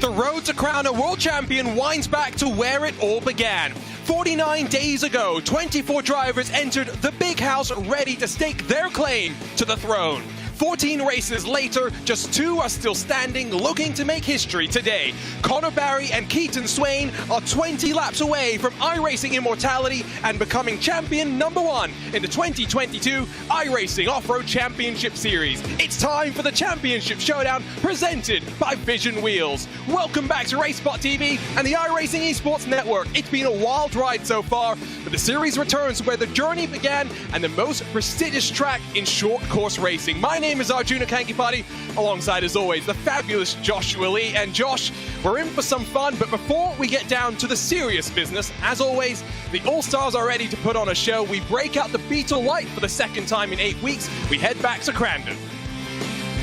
the road to crown a world champion winds back to where it all began. 49 days ago, 24 drivers entered the big house ready to stake their claim to the throne. 14 races later, just 2 are still standing, looking to make history today. Connor Barry and Keaton Swain are 20 laps away from iRacing immortality and becoming champion #1 in the 2022 iRacing Off-Road Championship Series. It's time for the Championship Showdown, presented by Vision Wheels. Welcome back to RaceSpot TV and the iRacing Esports Network. It's been a wild ride so far, but the series returns where the journey began and the most prestigious track in short course racing. My name is Arjuna Kankipati, alongside, as always, the fabulous Joshua Lee. And Josh, we're in for some fun, but before we get down to the serious business, as always, the All-Stars are ready to put on a show. We break out the Beetle Light for the second time in 8 weeks. We head back to Crandon.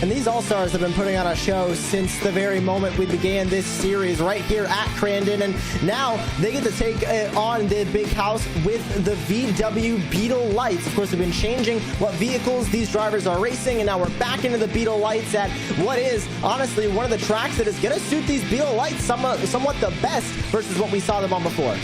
And these All-Stars have been putting on a show since the very moment we began this series right here at Crandon. And now they get to take on the big house with the VW Beetle Lights. Of course, they've been changing what vehicles these drivers are racing, and now we're back into the Beetle Lights at what is, honestly, one of the tracks that is going to suit these Beetle Lights somewhat the best versus what we saw them on before.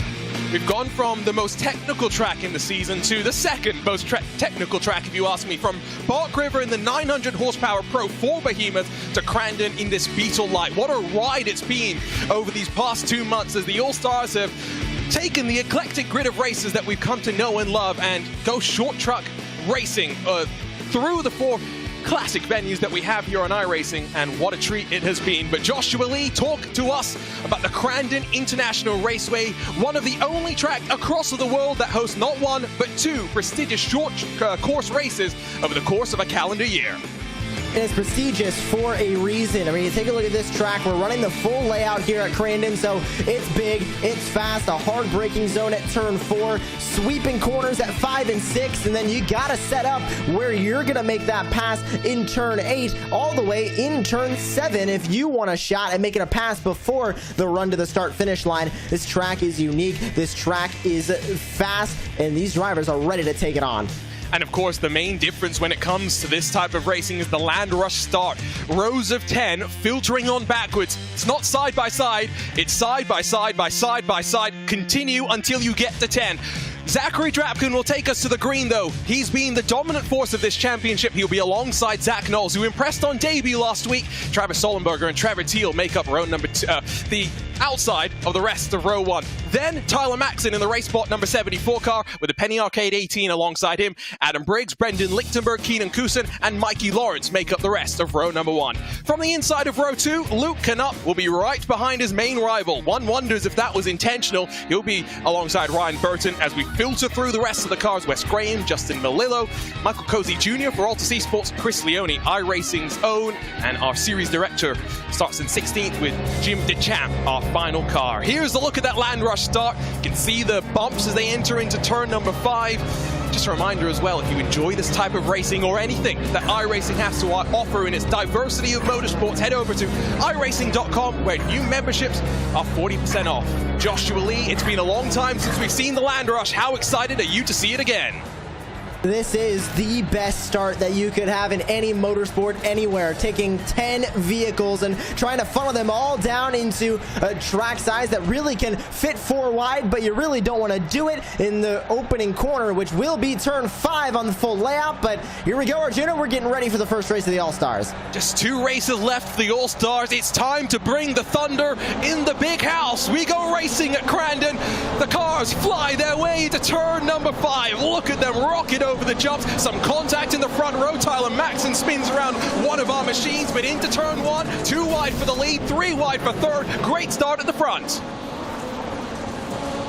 We've gone from the most technical track in the season to the second most technical track, if you ask me, from Bark River in the 900 horsepower Pro 4 behemoth to Crandon in this Beetle Light. What a ride it's been over these past 2 months as the All-Stars have taken the eclectic grid of races that we've come to know and love and go short truck racing through the 4 classic venues that we have here on iRacing, and what a treat it has been. But Joshua Lee, talk to us about the Crandon International Raceway, one of the only tracks across the world that hosts not 1 but 2 prestigious short course races over the course of a calendar year. And it's prestigious for a reason. I mean, you take a look at this track. We're running the full layout here at Crandon, so it's big, it's fast, a hard braking zone at turn 4, sweeping corners at 5 and 6, and then you gotta set up where you're gonna make that pass in turn 8, all the way in turn 7 if you want a shot at making a pass before the run to the start-finish line. This track is unique, this track is fast, and these drivers are ready to take it on. And of course, the main difference when it comes to this type of racing is the land rush start. Rows of 10 filtering on backwards. It's not side by side, it's side by side by side by side. Continue until you get to 10. Zachary Drapkin will take us to the green, though. He's been the dominant force of this championship. He'll be alongside Zach Knowles, who impressed on debut last week. Travis Sollenberger and Trevor Teal make up row number 2, the outside of the rest of row 1. Then Tyler Maxon in the RaceSpot number 74 car with a Penny Arcade 18 alongside him. Adam Briggs, Brendan Lichtenberg, Keenan Kusin, and Mikey Lawrence make up the rest of row number 1. From the inside of row 2, Luke Canup will be right behind his main rival. One wonders if that was intentional. He'll be alongside Ryan Burton as we filter through the rest of the cars. Wes Graham, Justin Melillo, Michael Cozy Jr. for Altus Esports, Chris Leone, iRacing's own, and our series director starts in 16th with Jim DeChamp, our final car. Here's a look at that land rush start. You can see the bumps as they enter into turn number 5. Just a reminder as well, if you enjoy this type of racing or anything that iRacing has to offer in its diversity of motorsports, head over to iRacing.com, where new memberships are 40% off. Joshua Lee, it's been a long time since we've seen the land rush. How excited are you to see it again? This is the best start that you could have in any motorsport anywhere, taking 10 vehicles and trying to funnel them all down into a track size that really can fit 4 wide, but you really don't want to do it in the opening corner, which will be turn 5 on the full layout. But here we go, Arjuna, we're getting ready for the first race of the All-Stars. Just 2 races left for the All-Stars. It's time to bring the thunder in the big house. We go racing at Crandon. The cars fly their way to turn number 5. Look at them rocket over the jumps. Some contact in the front row. Tyler Maxon spins around one of our machines, but into turn 1, 2 wide for the lead, 3 wide for third. Great start at the front.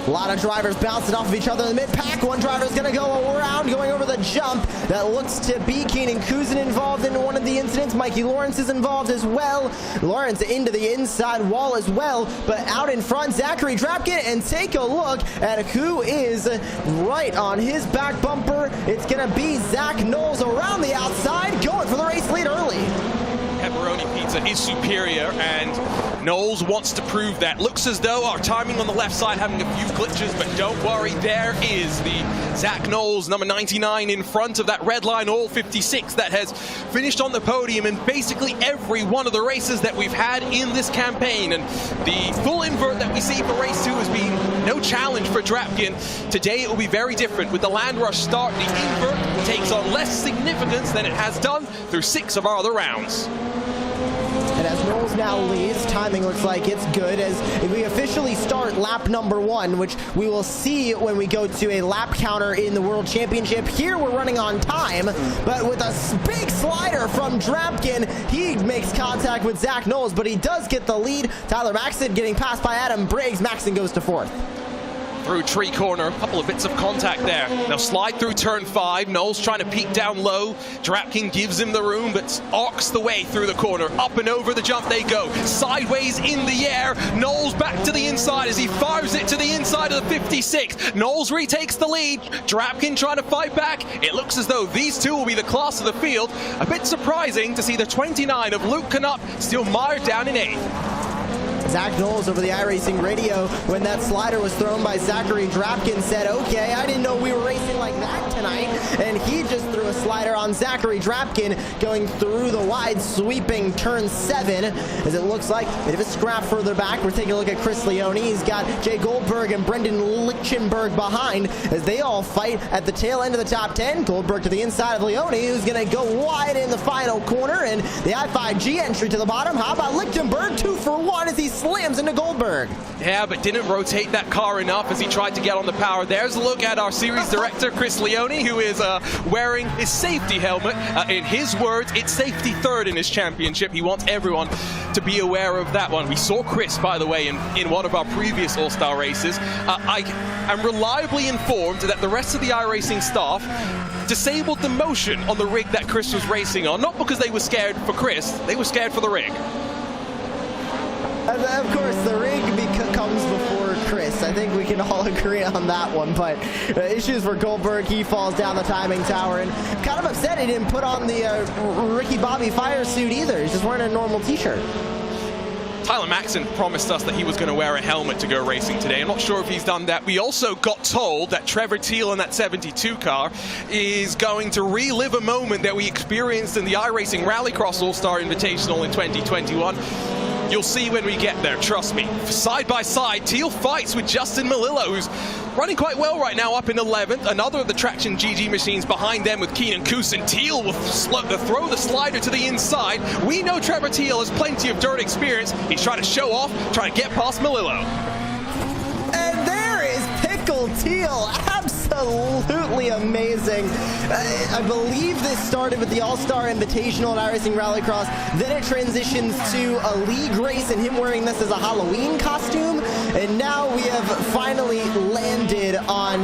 A lot of drivers bouncing off of each other in the mid-pack. One driver's going to go around, going over the jump. That looks to be Keenan Kusin involved in one of the incidents. Mikey Lawrence is involved as well. Lawrence into the inside wall as well. But out in front, Zachary Drapkin. And take a look at who is right on his back bumper. It's going to be Zach Knowles around the outside, going for the race lead early. Have pepperoni pizza is superior, and Knowles wants to prove that. Looks as though our timing on the left side having a few glitches, but don't worry, there is the Zach Knowles, number 99, in front of that red line, all 56, that has finished on the podium in basically every one of the races that we've had in this campaign. And the full invert that we see for race 2 has been no challenge for Drapkin. Today it will be very different. With the land rush start, the invert takes on less significance than it has done through 6 of our other rounds. And as Knowles now leads, timing looks like it's good as we officially start lap number 1, which we will see when we go to a lap counter in the World Championship. Here we're running on time, but with a big slider from Drapkin, he makes contact with Zach Knowles, but he does get the lead. Tyler Maxson getting passed by Adam Briggs. Maxson goes to 4th. Through tree corner, a couple of bits of contact there. Now slide through turn 5. Knowles trying to peek down low. Drapkin gives him the room, but arcs the way through the corner. Up and over the jump they go. Sideways in the air. Knowles back to the inside as he fires it to the inside of the 56. Knowles retakes the lead. Drapkin trying to fight back. It looks as though these two will be the class of the field. A bit surprising to see the 29 of Luke Canup still mired down in 8th. Zach Knowles over the iRacing radio, when that slider was thrown by Zachary Drapkin, said, okay, I didn't know we were racing like that tonight. And he just threw a slider on Zachary Drapkin going through the wide, sweeping turn 7, as it looks like a bit of a scrap further back. We're taking a look at Chris Leone. He's got Jay Goldberg and Brendan Lichtenberg behind as they all fight at the tail end of the top 10. Goldberg to the inside of Leone, who's going to go wide in the final corner, and the I5G entry to the bottom. How about Lichtenberg? 2 for 1 as he slams into Goldberg. Yeah, but didn't rotate that car enough as he tried to get on the power. There's a look at our series director, Chris Leone, who is wearing his safety helmet. In his words, it's safety third in his championship. He wants everyone to be aware of that one. We saw Chris, by the way, in one of our previous All-Star races. I am reliably informed that the rest of the iRacing staff disabled the motion on the rig that Chris was racing on. Not because they were scared for Chris, they were scared for the rig. Of course, the rig comes before Chris. I think we can all agree on that one. But issues for Goldberg. He falls down the timing tower. And kind of upset he didn't put on the Ricky Bobby fire suit either. He's just wearing a normal t-shirt. Tyler Maxson promised us that he was going to wear a helmet to go racing today. I'm not sure if he's done that. We also got told that Trevor Teal in that 72 car is going to relive a moment that we experienced in the iRacing Rallycross All-Star Invitational in 2021. You'll see when we get there, trust me. Side by side, Teal fights with Justin Melillo, who's running quite well right now, up in 11th. Another of the Traction GG machines behind them with Keenan Kusin. Teal will throw the slider to the inside. We know Trevor Teal has plenty of dirt experience. He's trying to show off, trying to get past Melillo. And there is Pickle Teal. Absolutely amazing. I believe this started with the All-Star Invitational at iRacing Rallycross. Then it transitions to a league race and him wearing this as a Halloween costume. And now we have finally landed on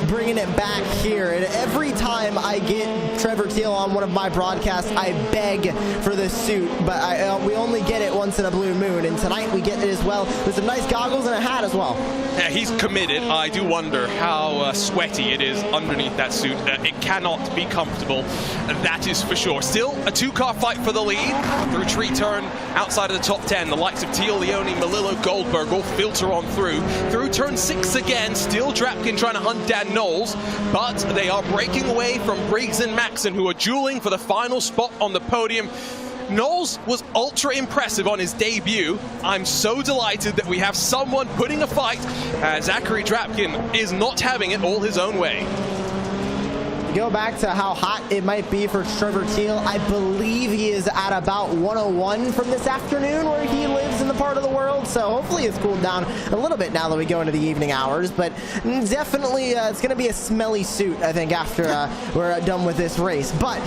bringing it back here. And every time I get Trevor Teal on one of my broadcasts, I beg for this suit. But we only get it once in a blue moon. And tonight we get it as well with some nice goggles and a hat as well. Yeah, he's committed. I do wonder how sweaty it is underneath that suit. It cannot be comfortable, that is for sure. Still a 2-car fight for the lead. Through tree turn, outside of the top 10, the likes of Teal, Leone, Melillo, Goldberg all filter on through. Through turn 6 again, still Drapkin trying to hunt down Knowles, but they are breaking away from Briggs and Maxson, who are dueling for the final spot on the podium. Knowles was ultra impressive on his debut. I'm so delighted that we have someone putting a fight. Zachary Drapkin is not having it all his own way. Go back to how hot it might be for Trevor Teal. I believe he is at about 101 from this afternoon where he lives in the part of the world. So hopefully it's cooled down a little bit now that we go into the evening hours. But definitely it's going to be a smelly suit, I think, after we're done with this race. But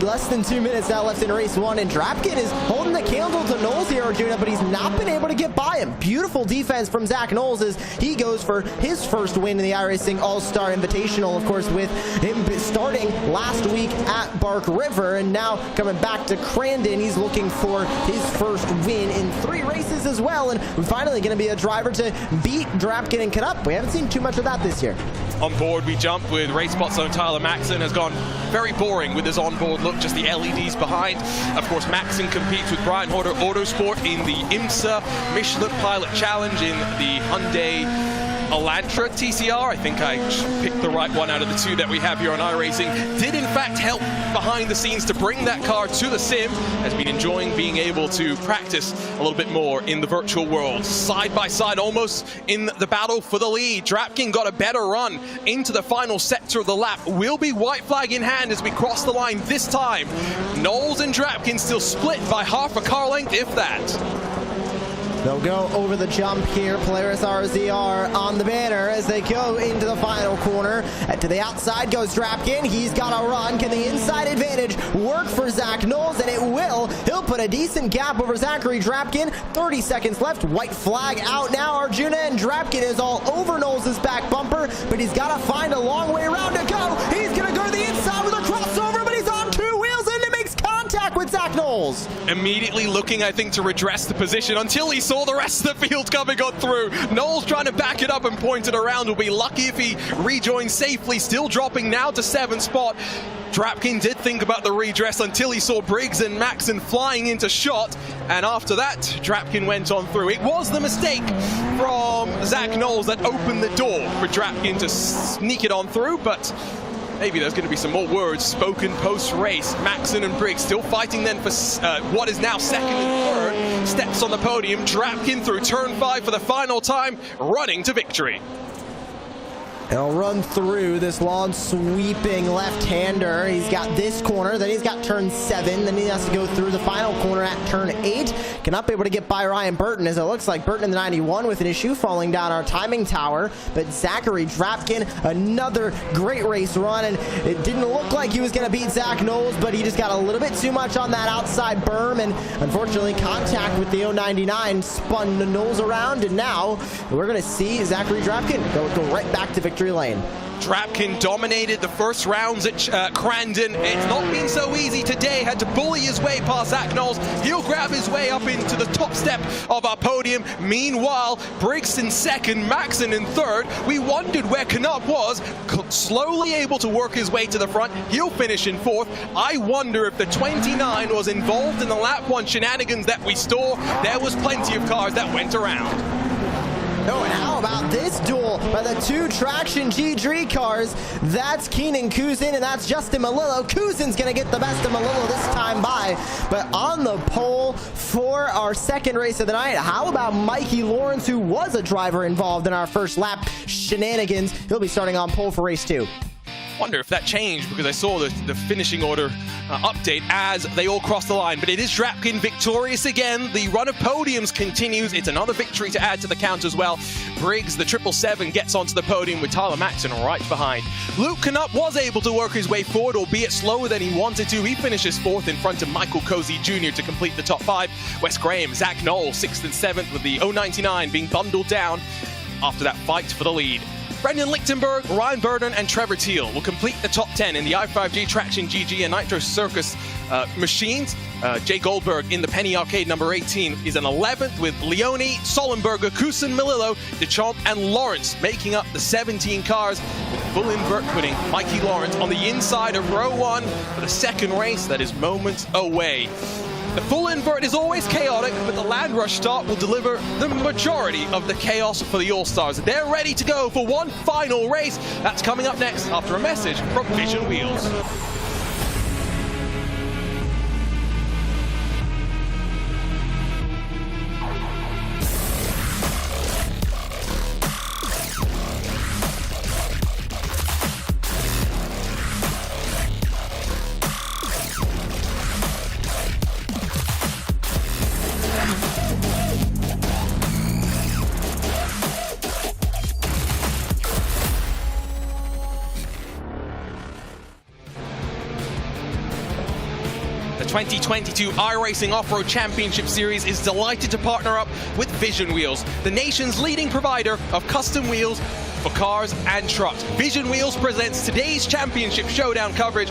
less than 2 minutes now left in race 1. And Drapkin is holding the candle to Knowles here, Arjuna, but he's not been able to get by him. Beautiful defense from Zach Knowles as he goes for his first win in the iRacing All-Star Invitational, of course, with him starting last week at Bark River and now coming back to Crandon. He's looking for his first win in 3 races as well, and finally going to be a driver to beat Drapkin and Canup. We haven't seen too much of that this year. On board we jump with race spot zone. Tyler Maxson has gone very boring with his onboard look, just the LEDs behind. Of course, Maxson competes with Brian Horter Autosport in the IMSA Michelin Pilot Challenge in the Hyundai Elantra TCR. I think I picked the right one out of the two that we have here on iRacing. Did in fact help behind the scenes to bring that car to the sim. Has been enjoying being able to practice a little bit more in the virtual world. Side by side, almost in the battle for the lead. Drapkin got a better run into the final sector of the lap. Will be white flag in hand as we cross the line this time. Knowles and Drapkin still split by half a car length, if that. They'll go over the jump here. Polaris RZR on the banner as they go into the final corner. To the outside goes Drapkin. He's got a run. Can the inside advantage work for Zach Knowles? And it will. He'll put a decent gap over Zachary Drapkin. 30 seconds left. White flag out now. Arjuna and Drapkin is all over Knowles' back bumper, but he's got to find a long way around to go. He's going to go to the inside with a crossover, but he's on two wheels and it makes contact with Zach Knowles. Immediately looking, I think, to redress the position until he saw the rest of the field coming on through. Knowles trying to back it up and point it around. Will be lucky if he rejoins safely. Still dropping now to 7th spot. Drapkin did think about the redress until he saw Briggs and Maxson flying into shot, and after that, Drapkin went on through. It was the mistake from Zach Knowles that opened the door for Drapkin to sneak it on through, but maybe there's going to be some more words spoken post-race. Maxson and Briggs still fighting then for what is now second and third. Steps on the podium. Drapkin through turn 5 for the final time, running to victory. He'll run through this long sweeping left-hander. He's got this corner, then he's got turn 7, then he has to go through the final corner at turn 8. Cannot be able to get by Ryan Burton, as it looks like Burton in the 91 with an issue falling down our timing tower. But Zachary Drapkin, another great race run, and it didn't look like he was going to beat Zach Knowles, but he just got a little bit too much on that outside berm, and unfortunately contact with the 099 spun Knowles around, and now we're going to see Zachary Drapkin go right back to victory lane. Drapkin dominated the first rounds at Crandon. It's not been so easy today. Had to bully his way past Zach Knowles. He'll grab his way up into the top step of our podium. Meanwhile, Briggs in second, Maxson in third. We wondered where Canup was, slowly able to work his way to the front. He'll finish in 4th. I wonder if the 29 was involved in the lap 1 shenanigans that we saw. There was plenty of cars that went around. Oh, and how about this duel by the 2 traction G3 cars? That's Keenan Kuzin and that's Justin Malillo. Kuzin's going to get the best of Malillo this time by, but on the pole for our second race of the night, how about Mikey Lawrence, who was a driver involved in our first lap shenanigans? He'll be starting on pole for race 2. Wonder if that changed because I saw the finishing order update as they all crossed the line. But it is Drapkin victorious again. The run of podiums continues. It's another victory to add to the count as well. Briggs, the 777, gets onto the podium with Tyler Maxson right behind. Luke Canup was able to work his way forward, albeit slower than he wanted to. He finishes 4th in front of Michael Cozy Jr. to complete the top 5. Wes Graham, Zach Knowles, 6th and 7th, with the 099 being bundled down after that fight for the lead. Brendan Lichtenberg, Ryan Burton, and Trevor Teal will complete the top 10 in the i5G Traction GG and Nitro Circus machines. Jay Goldberg in the Penny Arcade number 18 is an 11th with Leone, Solenberger, Kusin, Malillo, Deschamps, and Lawrence making up the 17 cars, with full invert putting Mikey Lawrence on the inside of row 1 for the second race that is moments away. The full invert is always chaotic, but the Land Rush start will deliver the majority of the chaos for the All-Stars. They're ready to go for one final race. That's coming up next after a message from Vision Wheels. The 2022 iRacing Off-Road Championship Series is delighted to partner up with Vision Wheels, the nation's leading provider of custom wheels for cars and trucks. Vision Wheels presents today's championship showdown coverage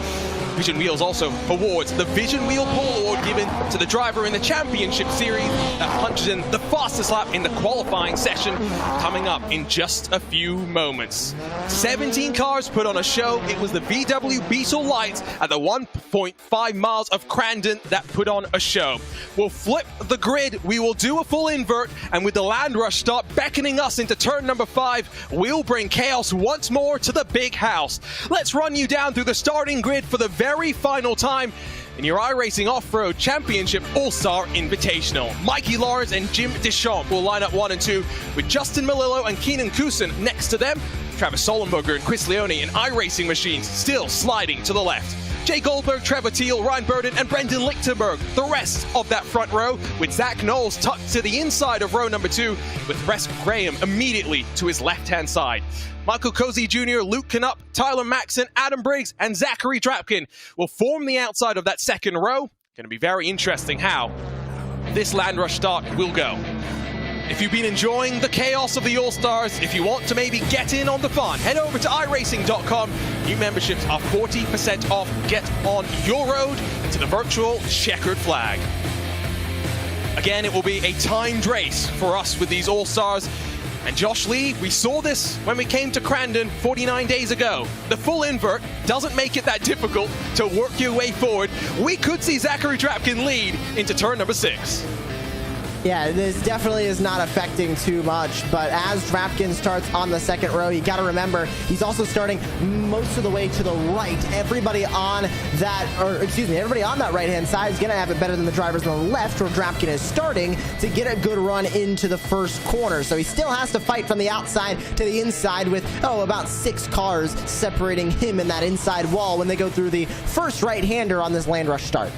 Vision Wheels also awards the Vision Wheel Pole Award given to the driver in the Championship Series that punches in the fastest lap in the qualifying session, coming up in just a few moments. 17 cars put on a show. It was the VW Beetle Lights at the 1.5 miles of Crandon that put on a show. We'll flip the grid, we will do a full invert, and with the Land Rush start beckoning us into turn number 5, we'll bring chaos once more to the big house. Let's run you down through the starting grid for the very final time in your iRacing Off-Road Championship All-Star Invitational. Mikey Lawrence and Jim Deschamps will line up 1 and 2, with Justin Melillo and Keenan Kusin next to them. Travis Solenberger and Chris Leone in iRacing machines still sliding to the left. Jay Goldberg, Trevor Teal, Ryan Burden, and Brendan Lichtenberg, the rest of that front row, with Zach Knowles tucked to the inside of row number 2, with Wes Graham immediately to his left-hand side. Michael Cozy Jr., Luke Canup, Tyler Maxson, Adam Briggs, and Zachary Drapkin will form the outside of that second row. Going to be very interesting how this Land Rush start will go. If you've been enjoying the chaos of the All-Stars, if you want to maybe get in on the fun, head over to iRacing.com. New memberships are 40% off. Get on your road to the virtual checkered flag. Again, it will be a timed race for us with these All-Stars. And Josh Lee, we saw this when we came to Crandon 49 days ago. The full invert doesn't make it that difficult to work your way forward. We could see Zachary Drapkin lead into turn number 6. Yeah, this definitely is not affecting too much, but as Drapkin starts on the second row, you got to remember he's also starting most of the way to the right. Everybody on that right-hand side is going to have it better than the drivers on the left, where Drapkin is starting to get a good run into the first corner. So he still has to fight from the outside to the inside with, about 6 cars separating him in that inside wall when they go through the first right-hander on this Land Rush start.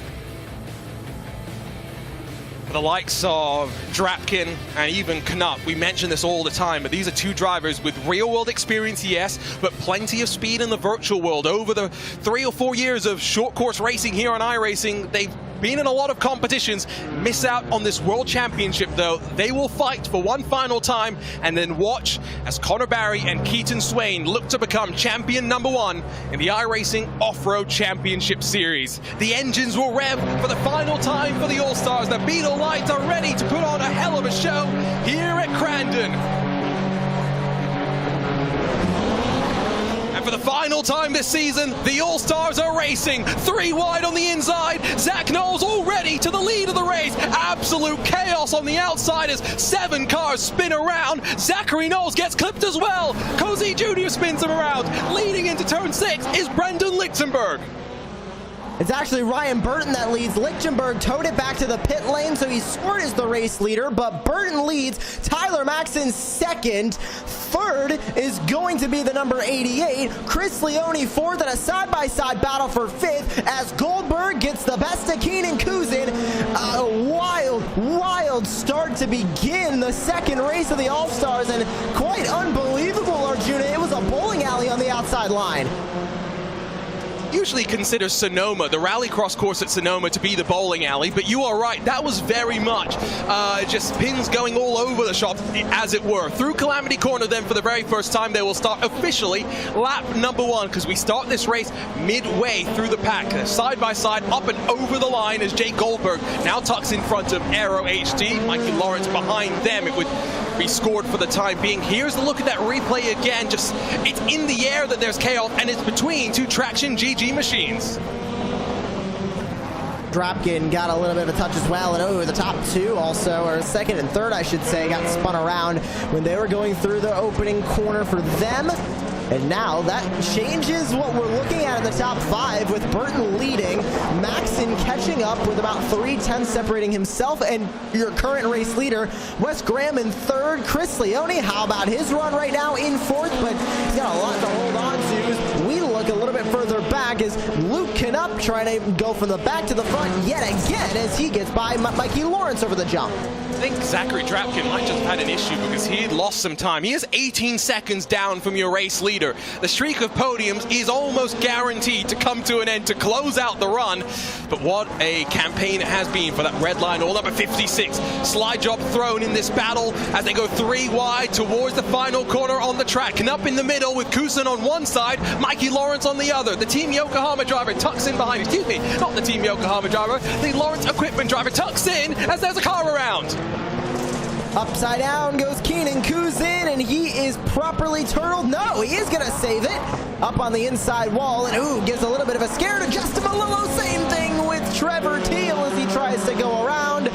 The likes of Drapkin and even Canup, we mention this all the time, but these are 2 drivers with real-world experience, yes, but plenty of speed in the virtual world. Over the 3 or 4 years of short course racing here on iRacing, they've been in a lot of competitions. Miss out on this World Championship, though. They will fight for one final time and then watch as Connor Barry and Keaton Swain look to become champion number 1 in the iRacing Off-Road Championship Series. The engines will rev for the final time for the All-Stars. The Beetle Lights are ready to put on a hell of a show here at Crandon. And for the final time this season, the All-Stars are racing. 3 wide on the inside. Zach Knowles already to the lead of the race. Absolute chaos on the outsiders. 7 cars spin around. Zachary Knowles gets clipped as well. Cozy Jr. spins him around. Leading into turn 6 is Brendan Lichtenberg. It's actually Ryan Burton that leads. Lichtenberg towed it back to the pit lane, so he scored as the race leader, but Burton leads. Tyler Maxson second. Third is going to be the number 88. Chris Leone fourth, and a side-by-side battle for 5th as Goldberg gets the best of Keenan Kusin. A wild start to begin the second race of the All-Stars, and quite unbelievable, Arjuna. It was a bowling alley on the outside line. Usually consider Sonoma, the rallycross course at Sonoma, to be the bowling alley, but you are right, that was very much just pins going all over the shop, as it were. Through Calamity Corner then, for the very first time, they will start officially lap number 1, because we start this race midway through the pack. Side by side, up and over the line as Jake Goldberg now tucks in front of Aero HD. Mikey Lawrence behind them. It would be scored for the time being. Here's a look at that replay again. Just, it's in the air that there's chaos, and it's between 2 Traction GG machines. Drapkin got a little bit of a touch as well, and the top 2 also, or second and third I should say, got spun around when they were going through the opening corner for them. And now that changes what we're looking at in the top 5, with Burton leading, Maxson catching up with about 3/10 separating himself and your current race leader, Wes Graham in 3rd. Chris Leone, how about his run right now in 4th, but he's got a lot to hold on to. We look a little bit further back as Luke Canup trying to go from the back to the front yet again as he gets by Mikey Lawrence over the jump. I think Zachary Drapkin might just have had an issue because he had lost some time. He is 18 seconds down from your race leader. The streak of podiums is almost guaranteed to come to an end to close out the run. But what a campaign it has been for that red line, all number 56. Slide job thrown in this battle as they go 3 wide towards the final corner on the track. And up in the middle with Kusin on one side, Mikey Lawrence on the other. The team Team Yokohama driver tucks in behind, excuse me, not the Team Yokohama driver, the Lawrence Equipment driver tucks in as there's a car around. Upside down goes Keenan Kuzin, and he is properly turtled. No, he is going to save it. Up on the inside wall, and ooh, gives a little bit of a scare to Justin Malillo. Same thing with Trevor Teal as he tries to go around,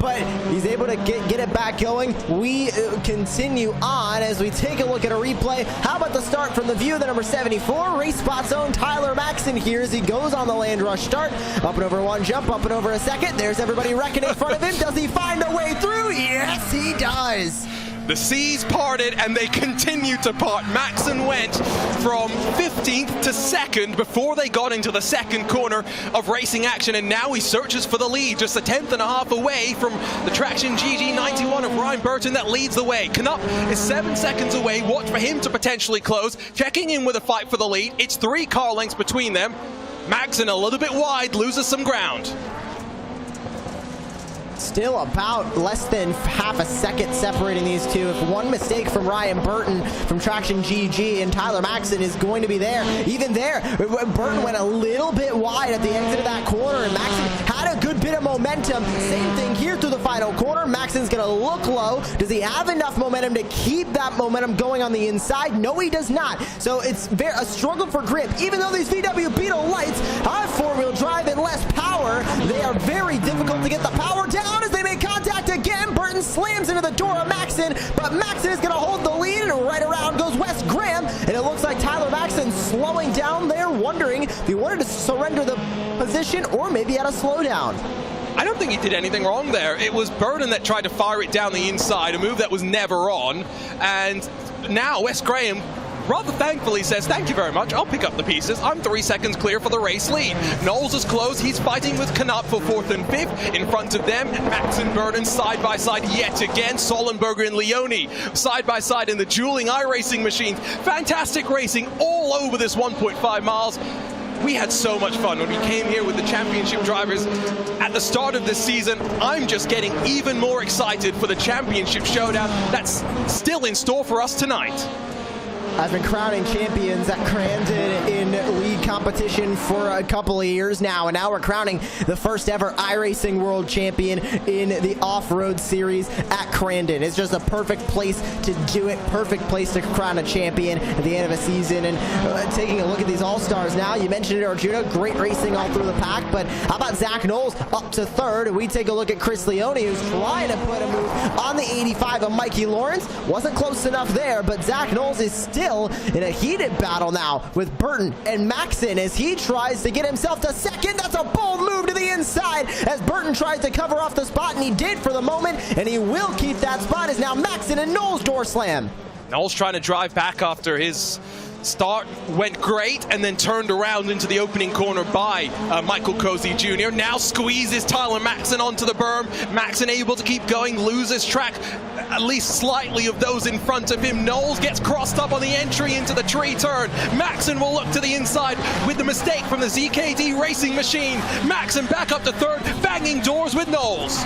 but he's able to get it back going. We continue on as we take a look at a replay. How about the start from the view of the number 74 race spot zone? Tyler Maxson here as he goes on the land rush start. Up and over one jump, up and over a second. There's everybody wrecking in front of him. Does he find a way through? Yes, he does. The seas parted and they continue to part. Maxson went from 15th to 2nd before they got into the second corner of racing action, and now he searches for the lead, just a 10.5 away from the Traction GG91 of Ryan Burton that leads the way. Knupp is 7 seconds away. Watch for him to potentially close. Checking in with a fight for the lead. It's 3 car lengths between them. Maxson a little bit wide, loses some ground. Still about less than half a second separating these two. If one mistake from Ryan Burton from Traction GG and Tyler Maxson is going to be there. Even there, Burton went a little bit wide at the exit of that corner, and Maxson had a good bit of momentum. Same thing here through the final corner. Maxson's going to look low. Does he have enough momentum to keep that momentum going on the inside? No, he does not. So it's a struggle for grip. Even though these VW Beetle lights have four-wheel drive and less power, they are very difficult to get the power down. As they make contact again, Burton slams into the door of Maxson, but Maxson is going to hold the lead, and right around goes Wes Graham, and it looks like Tyler Maxson slowing down there, wondering if he wanted to surrender the position or maybe had a slowdown. I don't think he did anything wrong there. It was Burton that tried to fire it down the inside, a move that was never on, and now Wes Graham rather thankfully says, thank you very much, I'll pick up the pieces. I'm 3 seconds clear for the race lead. Knowles is close. He's fighting with Knupp for 4th and 5th. In front of them, Maxson, Burton side by side yet again. Sollenberger and Leone side by side in the dueling iRacing machines. Fantastic racing all over this 1.5 miles. We had so much fun when we came here with the championship drivers at the start of this season. I'm just getting even more excited for the championship showdown that's still in store for us tonight. I've been crowning champions at Crandon in league competition for a couple of years now, and now we're crowning the first ever iRacing world champion in the off-road series at Crandon. It's just a perfect place to do it, perfect place to crown a champion at the end of a season. And taking a look at these all-stars now, you mentioned it, Arjuna, great racing all through the pack, but how about Zach Knowles up to 3rd? And we take a look at Chris Leone, who's trying to put a move on the 85 of Mikey Lawrence. Wasn't close enough there, but Zach Knowles is still in a heated battle now with Burton and Maxson as he tries to get himself to 2nd. That's a bold move to the inside as Burton tries to cover off the spot, and he did for the moment, and he will keep that spot as now Maxson and Knowles door slam. Knowles trying to drive back after his start went great and then turned around into the opening corner by Michael Cozy Jr. Now squeezes Tyler Maxson onto the berm. Maxson able to keep going, loses track at least slightly of those in front of him. Knowles gets crossed up on the entry into the tree turn. Maxson will look to the inside with the mistake from the ZKD racing machine. Maxson back up to 3rd, banging doors with Knowles.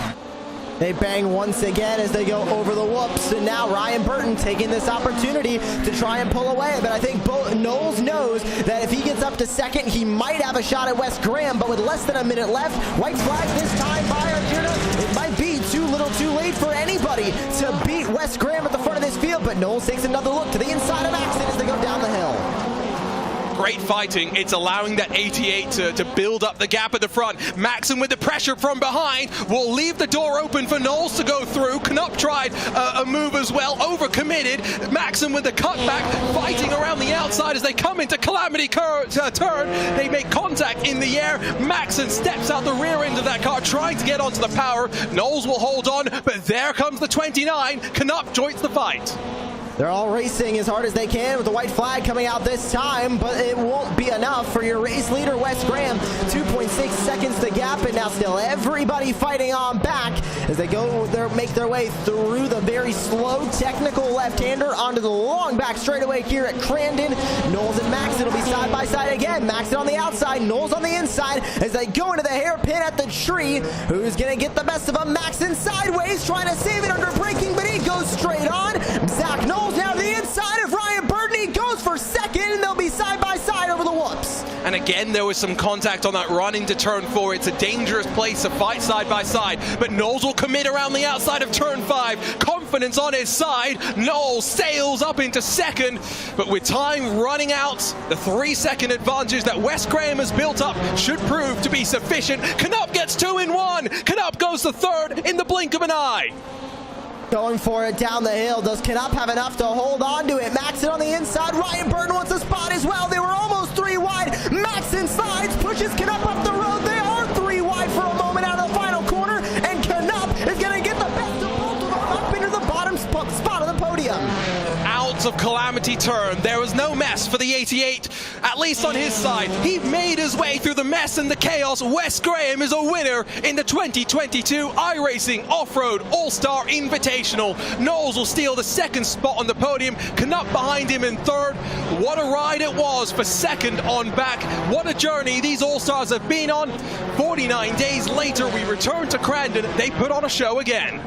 They bang once again as they go over the whoops, and now Ryan Burton taking this opportunity to try and pull away. But I think Knowles knows that if he gets up to 2nd, he might have a shot at Wes Graham, but with less than a minute left, white flag this time by Arjuna. It might be too little too late for anybody to beat Wes Graham at the front of this field, but Knowles takes another look to the inside of Maxson as they go down the hill. Great fighting. It's allowing that 88 to build up the gap at the front. Maxson with the pressure from behind will leave the door open for Knowles to go through. Knupp tried a move as well, overcommitted. Maxson with the cutback, fighting around the outside as they come into calamity turn. They make contact in the air. Maxson steps out the rear end of that car, trying to get onto the power. Knowles will hold on, but there comes the 29. Knupp joins the fight. They're all racing as hard as they can with the white flag coming out this time, but it won't be enough for your race leader, Wes Graham. 2.6 seconds to gap, and now still everybody fighting on back as they make their way through the very slow technical left-hander onto the long back straightaway here at Crandon. Knowles and Maxson will be side by side again. Maxson on the outside, Knowles on the inside as they go into the hairpin at the tree. Who's going to get the best of them? Maxson sideways, trying to save it under braking, but he goes straight on. Zach Knowles now to the inside of Ryan Burton. He goes for 2nd, and they'll be side by side over the whoops. And Again, there was some contact on that run into turn 4. It's a dangerous place to fight side by side, but Knowles will commit around the outside of turn 5. Confidence on his side. Knowles sails up into second, but with time running out, the 3-second advantage that Wes Graham has built up should prove to be sufficient. Canup gets 2 in 1. Canup goes to third in the blink of an eye. Going for it down the hill. Does Canup have enough to hold on to it? Maxon on the inside. Ryan Burton wants a spot as well. They were almost 3 wide. Maxon slides, pushes Canup up the road. They are 3 wide for a moment out of the final corner, and Canup is going to get the best of both of them up into the bottom spot of the podium. Out of Calamity Turn, there was no mess for the 88, at least on his side. He made his way through the mess and the chaos. Wes Graham is a winner in the 2022 iRacing Off-Road All-Star Invitational. Knowles will steal the 2nd spot on the podium, Canup behind him in 3rd. What a ride it was for 2nd on back. What a journey these All-Stars have been on. 49 days later, we return to Crandon. They put on a show again.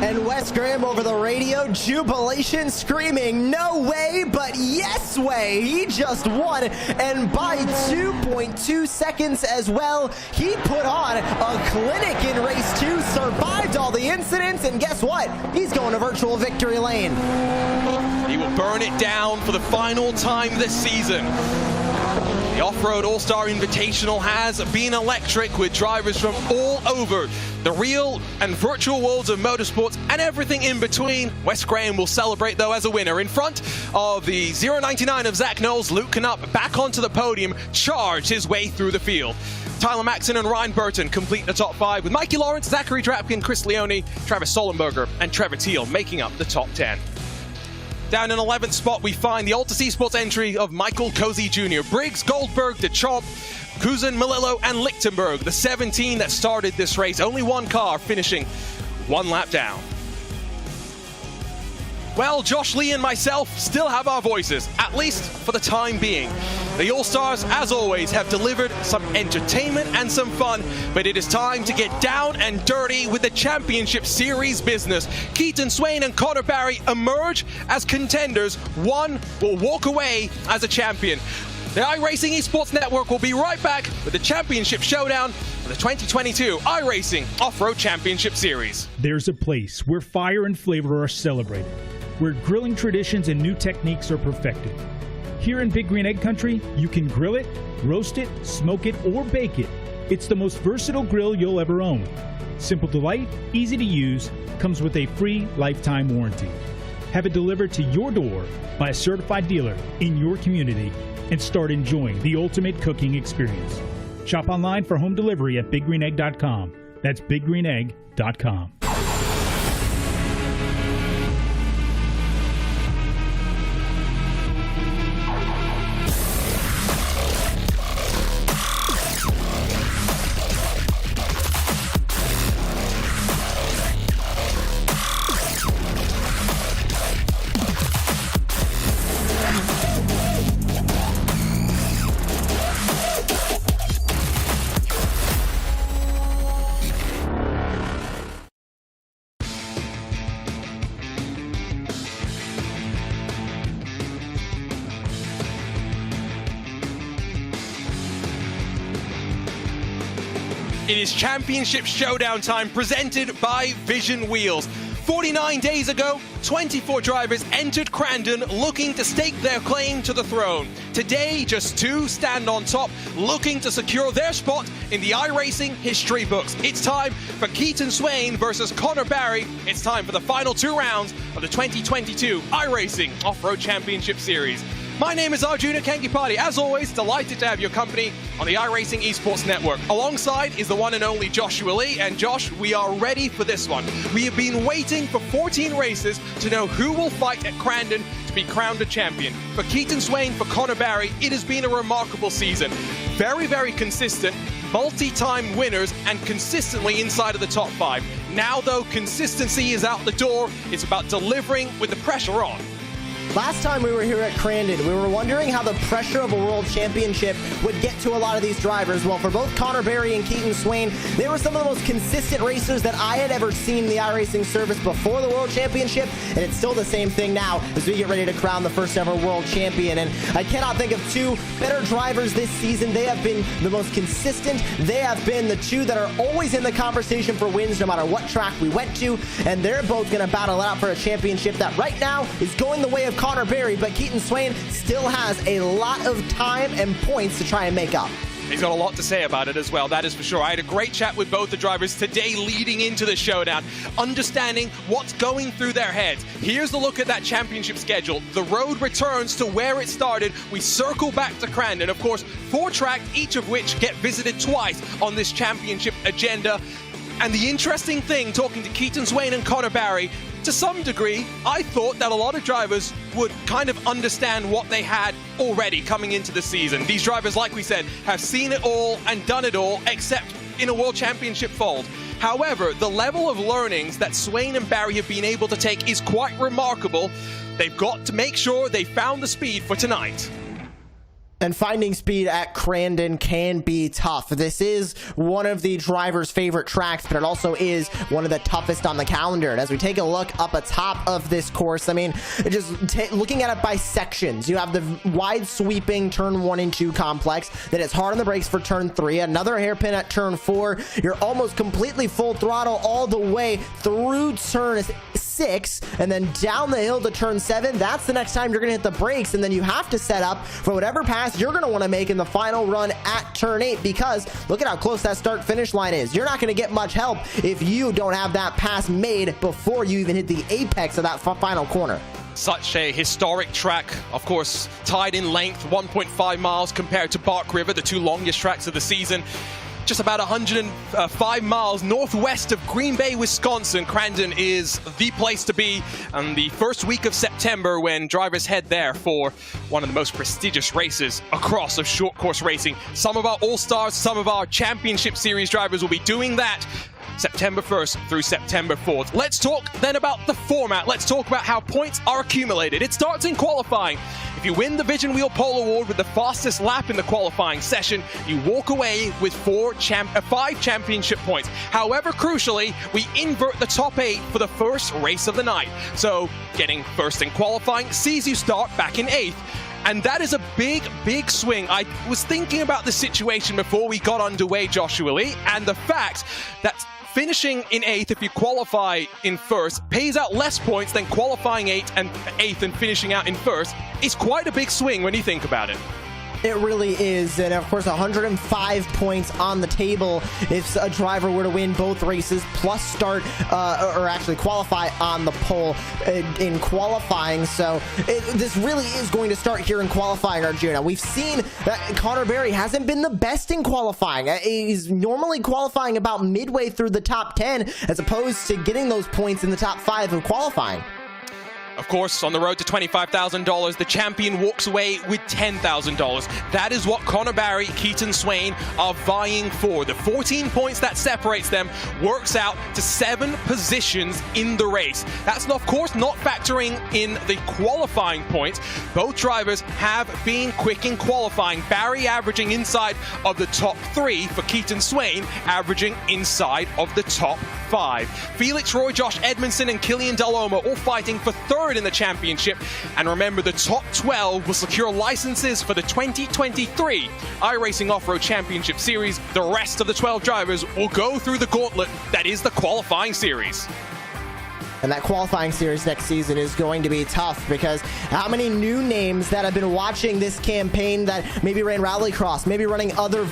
And Wes Graham over the radio, jubilation, screaming, no way, but yes way. He just won, and by 2.2 seconds as well. He put on a clinic in race 2, survived all the incidents, and guess what? He's going to virtual victory lane. He will burn it down for the final time this season. The Off-Road All-Star Invitational has been electric, with drivers from all over the real and virtual worlds of motorsports and everything in between. Wes Graham will celebrate, though, as a winner in front of the 099 of Zach Knowles. Luke Canup back onto the podium, charged his way through the field. Tyler Maxon and Ryan Burton complete the top 5, with Mikey Lawrence, Zachary Drapkin, Chris Leone, Travis Sollenberger, and Trevor Teal making up the top 10. Down in 11th spot, we find the Altus Esports entry of Michael Cozy Jr., Briggs, Goldberg, DeChamp, Kuzin, Malillo, and Lichtenberg, the 17 that started this race. Only one car finishing 1 lap down. Well, Josh Lee and myself still have our voices, at least for the time being. The All-Stars, as always, have delivered some entertainment and some fun, but it is time to get down and dirty with the Championship Series business. Keaton Swain and Connor Barry emerge as contenders. One will walk away as a champion. The iRacing Esports Network will be right back with the Championship Showdown for the 2022 iRacing Off-Road Championship Series. There's a place where fire and flavor are celebrated, where grilling traditions and new techniques are perfected. Here in Big Green Egg Country, you can grill it, roast it, smoke it, or bake it. It's the most versatile grill you'll ever own. Simple to light, easy to use, comes with a free lifetime warranty. Have it delivered to your door by a certified dealer in your community and start enjoying the ultimate cooking experience. Shop online for home delivery at biggreenegg.com. That's biggreenegg.com. It is Championship Showdown time, presented by Vision Wheels. 49 days ago, 24 drivers entered Crandon looking to stake their claim to the throne. Today, just 2 stand on top, looking to secure their spot in the iRacing history books. It's time for Keaton Swain versus Connor Barry. It's time for the final 2 rounds of the 2022 iRacing Off-Road Championship Series. My name is Arjuna Kankipati. As always, delighted to have your company on the iRacing Esports Network. Alongside is the one and only Joshua Lee. And Josh, we are ready for this one. We have been waiting for 14 races to know who will fight at Crandon to be crowned a champion. For Keaton Swain, for Connor Barry, it has been a remarkable season. Very, very consistent, multi-time winners, and consistently inside of the top 5. Now, though, consistency is out the door. It's about delivering with the pressure on. Last time we were here at Crandon, we were wondering how the pressure of a world championship would get to a lot of these drivers. Well, for both Connor Berry and Keaton Swain, they were some of the most consistent racers that I had ever seen in the iRacing service before the world championship, and it's still the same thing now as we get ready to crown the first ever world champion. And I cannot think of two better drivers this season. They have been the most consistent. They have been the two that are always in the conversation for wins no matter what track we went to, and they're both going to battle it out for a championship that right now is going the way of Connor Berry, but Keaton Swain still has a lot of time and points to try and make up. He's got a lot to say about it as well, that is for sure. I had a great chat with both the drivers today leading into the showdown, understanding what's going through their heads. Here's a look at that championship schedule. The road returns to where it started. We circle back to Crandon. Of course, 4 tracks, each of which get visited twice on this championship agenda. And the interesting thing, talking to Keaton Swain and Connor Berry, to some degree, I thought that a lot of drivers would kind of understand what they had already coming into the season. These drivers, like we said, have seen it all and done it all, except in a World Championship fold. However, the level of learnings that Swain and Berry have been able to take is quite remarkable. They've got to make sure they found the speed for tonight. And finding speed at Crandon can be tough. This is one of the drivers' favorite tracks, but it also is one of the toughest on the calendar. And as we take a look up atop of this course, I mean, just looking at it by sections, you have the wide sweeping turn 1 and 2 complex that is hard on the brakes for turn 3, another hairpin at turn 4. You're almost completely full throttle all the way through turn 6, and then down the hill to turn 7. That's the next time you're gonna hit the brakes, and then you have to set up for whatever pass you're going to want to make in the final run at turn 8, because look at how close that start finish line is. You're not going to get much help if you don't have that pass made before you even hit the apex of that final corner. Such a historic track, of course, tied in length, 1.5 miles compared to Bark River, the 2 longest tracks of the season. Just about 105 miles northwest of Green Bay, Wisconsin. Crandon is the place to be on the first week of September when drivers head there for one of the most prestigious races across of short course racing. Some of our all-stars, some of our championship series drivers will be doing that September 1st through September 4th. Let's talk then about the format. Let's talk about how points are accumulated. It starts in qualifying. If you win the Vision Wheel Pole Award with the fastest lap in the qualifying session, you walk away with 5 championship points. However, crucially, we invert the top 8 for the first race of the night. So getting first in qualifying sees you start back in 8th. And that is a big, big swing. I was thinking about the situation before we got underway, Joshua Lee, and the fact that finishing in 8th, if you qualify in 1st, pays out less points than qualifying 8th and finishing out in 1st. Is quite a big swing when you think about it. It really is, and of course 105 points on the table if a driver were to win both races plus start or actually qualify on the pole in qualifying. So this really is going to start here in qualifying, Arjuna. We've seen that Connor Berry hasn't been the best in qualifying. He's normally qualifying about midway through the top 10 as opposed to getting those points in the top 5 of qualifying. Of course, on the road to $25,000, the champion walks away with $10,000. That is what Connor Berry, Keaton Swain are vying for. The 14 points that separates them works out to 7 positions in the race. That's, of course, not factoring in the qualifying points. Both drivers have been quick in qualifying. Berry averaging inside of the top 3 for Keaton Swain, averaging inside of the top 5. Felix Roy, Josh Edmondson, and Killian Deloma all fighting for 3rd in the championship. And remember, the top 12 will secure licenses for the 2023 iRacing Off-Road Championship Series. The rest of the 12 drivers will go through the gauntlet that is the qualifying series. And that qualifying series next season is going to be tough, because how many new names that have been watching this campaign that maybe ran Rallycross, maybe running other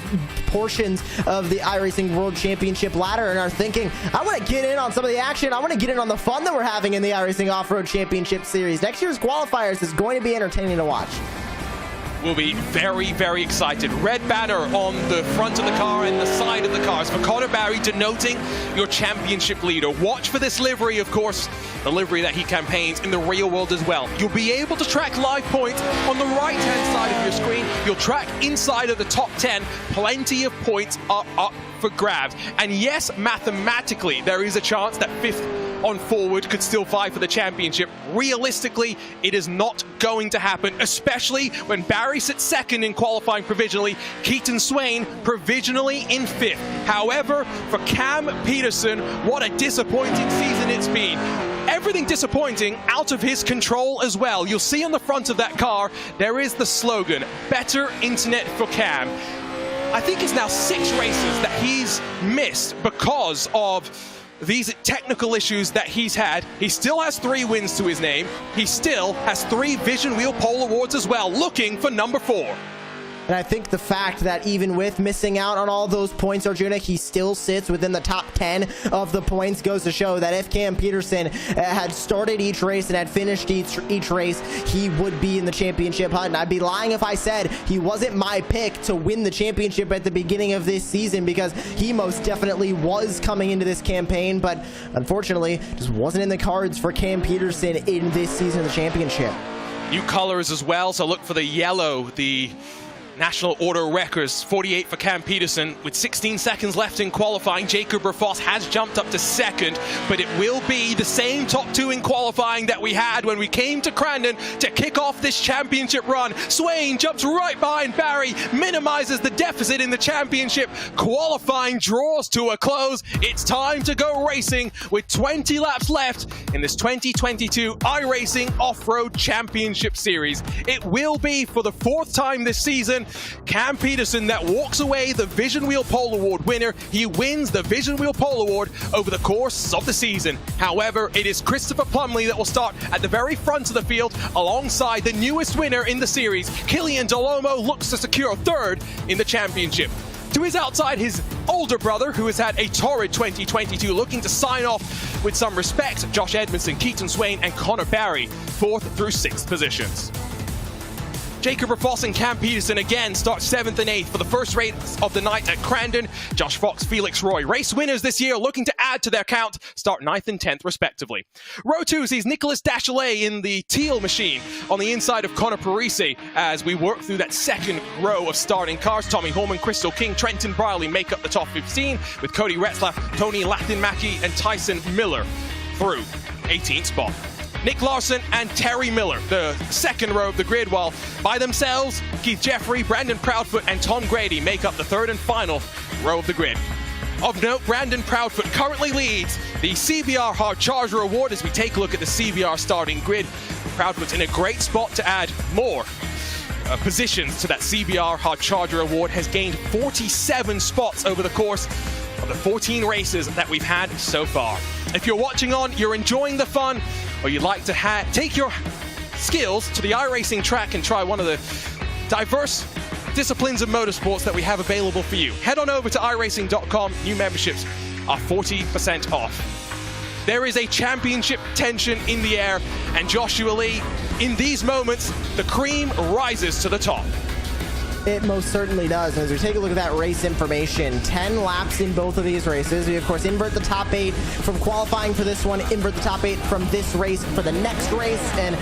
portions of the iRacing World Championship ladder, and are thinking, I want to get in on some of the action. I want to get in on the fun that we're having in the iRacing Off-Road Championship Series. Next year's qualifiers is going to be entertaining to watch. Will be very, very excited. Red banner on the front of the car and the side of the cars for Connor Berry, denoting your championship leader. Watch for this livery, of course, the livery that he campaigns in the real world as well. You'll be able to track live points on the right-hand side of your screen. You'll track inside of the top 10. Plenty of points are up for grabs. And yes, mathematically, there is a chance that 5th on forward could still fight for the championship. Realistically, it is not going to happen, especially when Barry sits 2nd in qualifying provisionally, Keaton Swain provisionally in 5th. However, for Cam Peterson, what a disappointing season it's been. Everything disappointing out of his control as well. You'll see on the front of that car, there is the slogan, Better Internet for Cam. I think it's now 6 races that he's missed because of these technical issues that he's had. He still has 3 wins to his name. He still has 3 Vision Wheel Pole Awards as well, looking for number 4. And I think the fact that even with missing out on all those points, Arjuna, he still sits within the top 10 of the points goes to show that if Cam Peterson had started each race and had finished each race, he would be in the championship hunt. And I'd be lying if I said he wasn't my pick to win the championship at the beginning of this season, because he most definitely was coming into this campaign, but unfortunately just wasn't in the cards for Cam Peterson in this season of the championship. New colors as well, so look for the yellow, the National Order Wreckers, 48 for Cam Peterson. With 16 seconds left in qualifying, Jacob Rafos has jumped up to 2nd, but it will be the same top 2 in qualifying that we had when we came to Crandon to kick off this championship run. Swain jumps right behind Barry, minimizes the deficit in the championship. Qualifying draws to a close. It's time to go racing with 20 laps left in this 2022 iRacing Off-Road Championship Series. It will be for the 4th time this season Cam Peterson that walks away the Vision Wheel Pole Award winner. He wins the Vision Wheel Pole Award over the course of the season. However, it is Christopher Plumley that will start at the very front of the field alongside the newest winner in the series. Killian Delomo looks to secure 3rd in the championship. To his outside, his older brother, who has had a torrid 2022, looking to sign off with some respect, Josh Edmondson, Keaton Swain, and Connor Barry, 4th through 6th positions. Jacob Rafos and Cam Peterson again start 7th and 8th for the first race of the night at Crandon. Josh Fox, Felix Roy, race winners this year, looking to add to their count, start 9th and 10th respectively. Row 2 sees Nicholas Dachelet in the teal machine on the inside of Connor Parisi as we work through that 2nd row of starting cars. Tommy Holman, Crystal King, Trenton Briley make up the top 15, with Cody Retzlaff, Tony Latin-Mackey, and Tyson Miller through 18th spot. Nick Larson and Terry Miller, the 2nd row of the grid, while by themselves, Keith Jeffrey, Brandon Proudfoot, and Tom Grady make up the 3rd and final row of the grid. Of note, Brandon Proudfoot currently leads the CBR Hard Charger Award as we take a look at the CBR starting grid. Proudfoot's in a great spot to add more positions to that CBR Hard Charger Award, has gained 47 spots over the course of the 14 races that we've had so far. If you're watching on, you're enjoying the fun, or you'd like to take your skills to the iRacing track and try one of the diverse disciplines of motorsports that we have available for you, head on over to iRacing.com. New memberships are 40% off. There is a championship tension in the air, and Joshua Lee, in these moments, the cream rises to the top. It most certainly does. And as we take a look at that race information, 10 laps in both of these races. We, of course, invert the top 8 from qualifying for this one, invert the top 8 from this race for the next race, and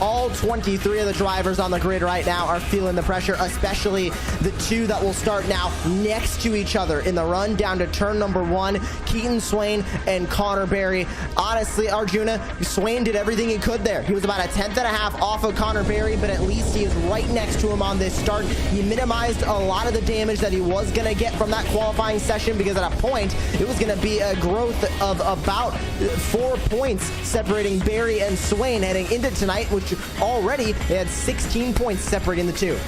all 23 of the drivers on the grid right now are feeling the pressure, especially the 2 that will start now next to each other in the run down to turn number 1, Keaton Swain and Connor Barry. Honestly, Arjuna, Swain did everything he could there. He was about a 10th off of Connor Barry, but at least he is right next to him on this start. He minimized a lot of the damage that he was going to get from that qualifying session, because at a point, it was going to be a growth of about 4 points separating Barry and Swain heading into tonight, which already they had 16 points separating the 2.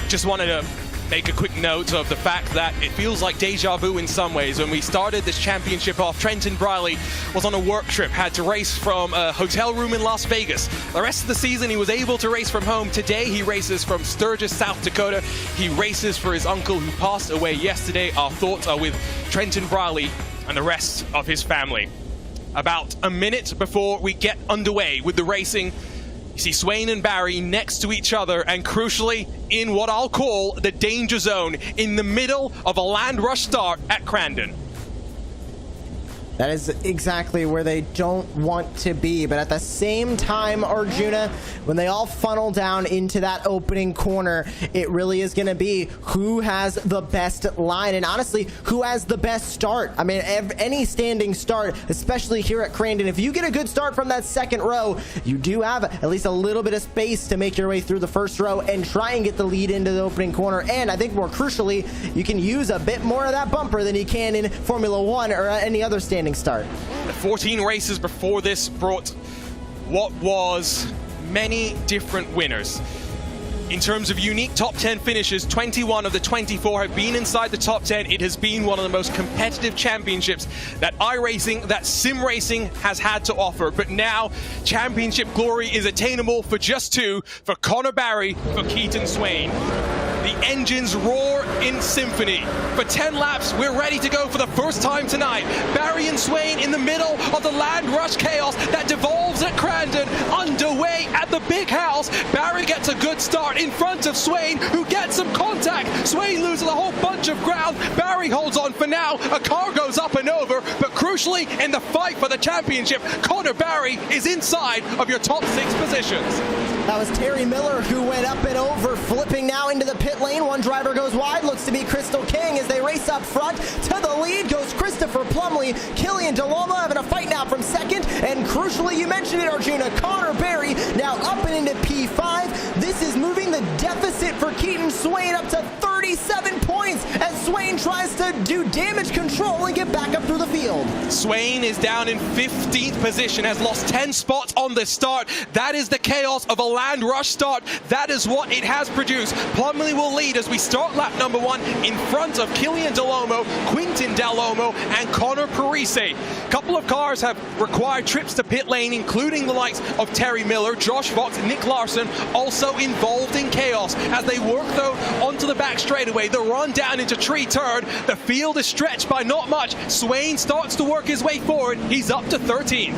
Just wanted to make a quick note of the fact that it feels like deja vu in some ways. When we started this championship off, Trenton Briley was on a work trip, had to race from a hotel room in Las Vegas. The rest of the season, he was able to race from home. Today, he races from Sturgis, South Dakota. He races for his uncle who passed away yesterday. Our thoughts are with Trenton Briley and the rest of his family. About a minute before we get underway with the racing, you see Swain and Barry next to each other, and crucially in what I'll call the danger zone, in the middle of a land rush start at Crandon. That is exactly where they don't want to be. But at the same time, Arjuna, when they all funnel down into that opening corner, it really is going to be who has the best line and honestly, who has the best start. I mean, any standing start, especially here at Crandon, if you get a good start from that second row, you do have at least a little bit of space to make your way through the first row and try and get the lead into the opening corner. And I think more crucially, you can use a bit more of that bumper than you can in Formula One or any other standing start. The 14 races before this brought what was many different winners. In terms of unique top 10 finishes, 21 of the 24 have been inside the top 10. It has been one of the most competitive championships that iRacing, that sim racing has had to offer. But now, championship glory is attainable for just two, for Connor Barry, for Keaton Swain. The engines roar in symphony. For 10 laps, we're ready to go for the first time tonight. Barry and Swain in the middle of the land rush chaos that devolves at Crandon, underway at the big house. Barry gets a good start in front of Swain, who gets some contact. Swain loses a whole bunch of ground. Barry holds on for now. A car goes up and over, but crucially, in the fight for the championship, Connor Barry is inside of your top 6 positions. That was Terry Miller who went up and over, flipping now into the pit lane. One driver goes wide, looks to be Crystal King as they race up front. To the lead goes Christopher Plumley. Killian DeLoma having a fight now from second. And crucially, you mentioned it, Arjuna, Connor Barry now up and into P5. This is moving the deficit for Keaton Swain up to 37 points as Swain tries to do damage control and get back up through the field. Swain is down in 15th position, has lost 10 spots on the start. That is the chaos of a land rush start. That is what it has produced. Plumley will lead as we start lap number 1 in front of Killian Delomo, Quintin Delomo, and Connor Parise. A couple of cars have required trips to pit lane, including the likes of Terry Miller, Josh Fox, Nick Larson, also involved in chaos. As they work though onto the back straightaway, the run down into Tree Turn, the field is stretched by not much. Swain starts to work his way forward. He's up to 13.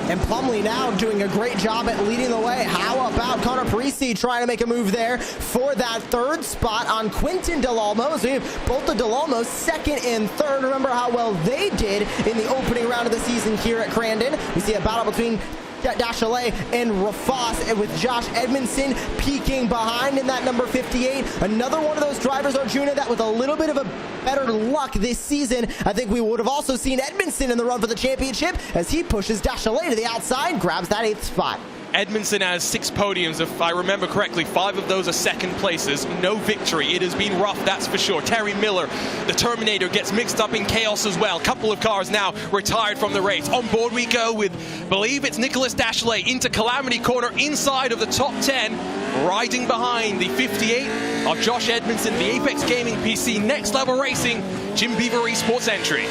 And Plumley now doing a great job at leading the way. How about Connor Parisi trying to make a move there for that third spot on Quintin Delalmo? So we have both the Delalmos, second and third. Remember how well they did in the opening round of the season here at Crandon. We see a battle between Dashalet and Rafas, with Josh Edmondson peeking behind in that number 58. Another one of those drivers, Arjuna, that with a little bit of a better luck this season, I think we would have also seen Edmondson in the run for the championship as he pushes Dashalet to the outside, grabs that 8th spot. Edmondson has 6 podiums, if I remember correctly. 5 of those are second places. No victory. It has been rough, that's for sure. Terry Miller, the Terminator, gets mixed up in chaos as well. Couple of cars now retired from the race. On board we go with, believe it's Nicholas Dashley into Calamity Corner inside of the top 10. Riding behind the 58 of Josh Edmondson, the Apex Gaming PC Next Level Racing, Jim Beaver Esports entry.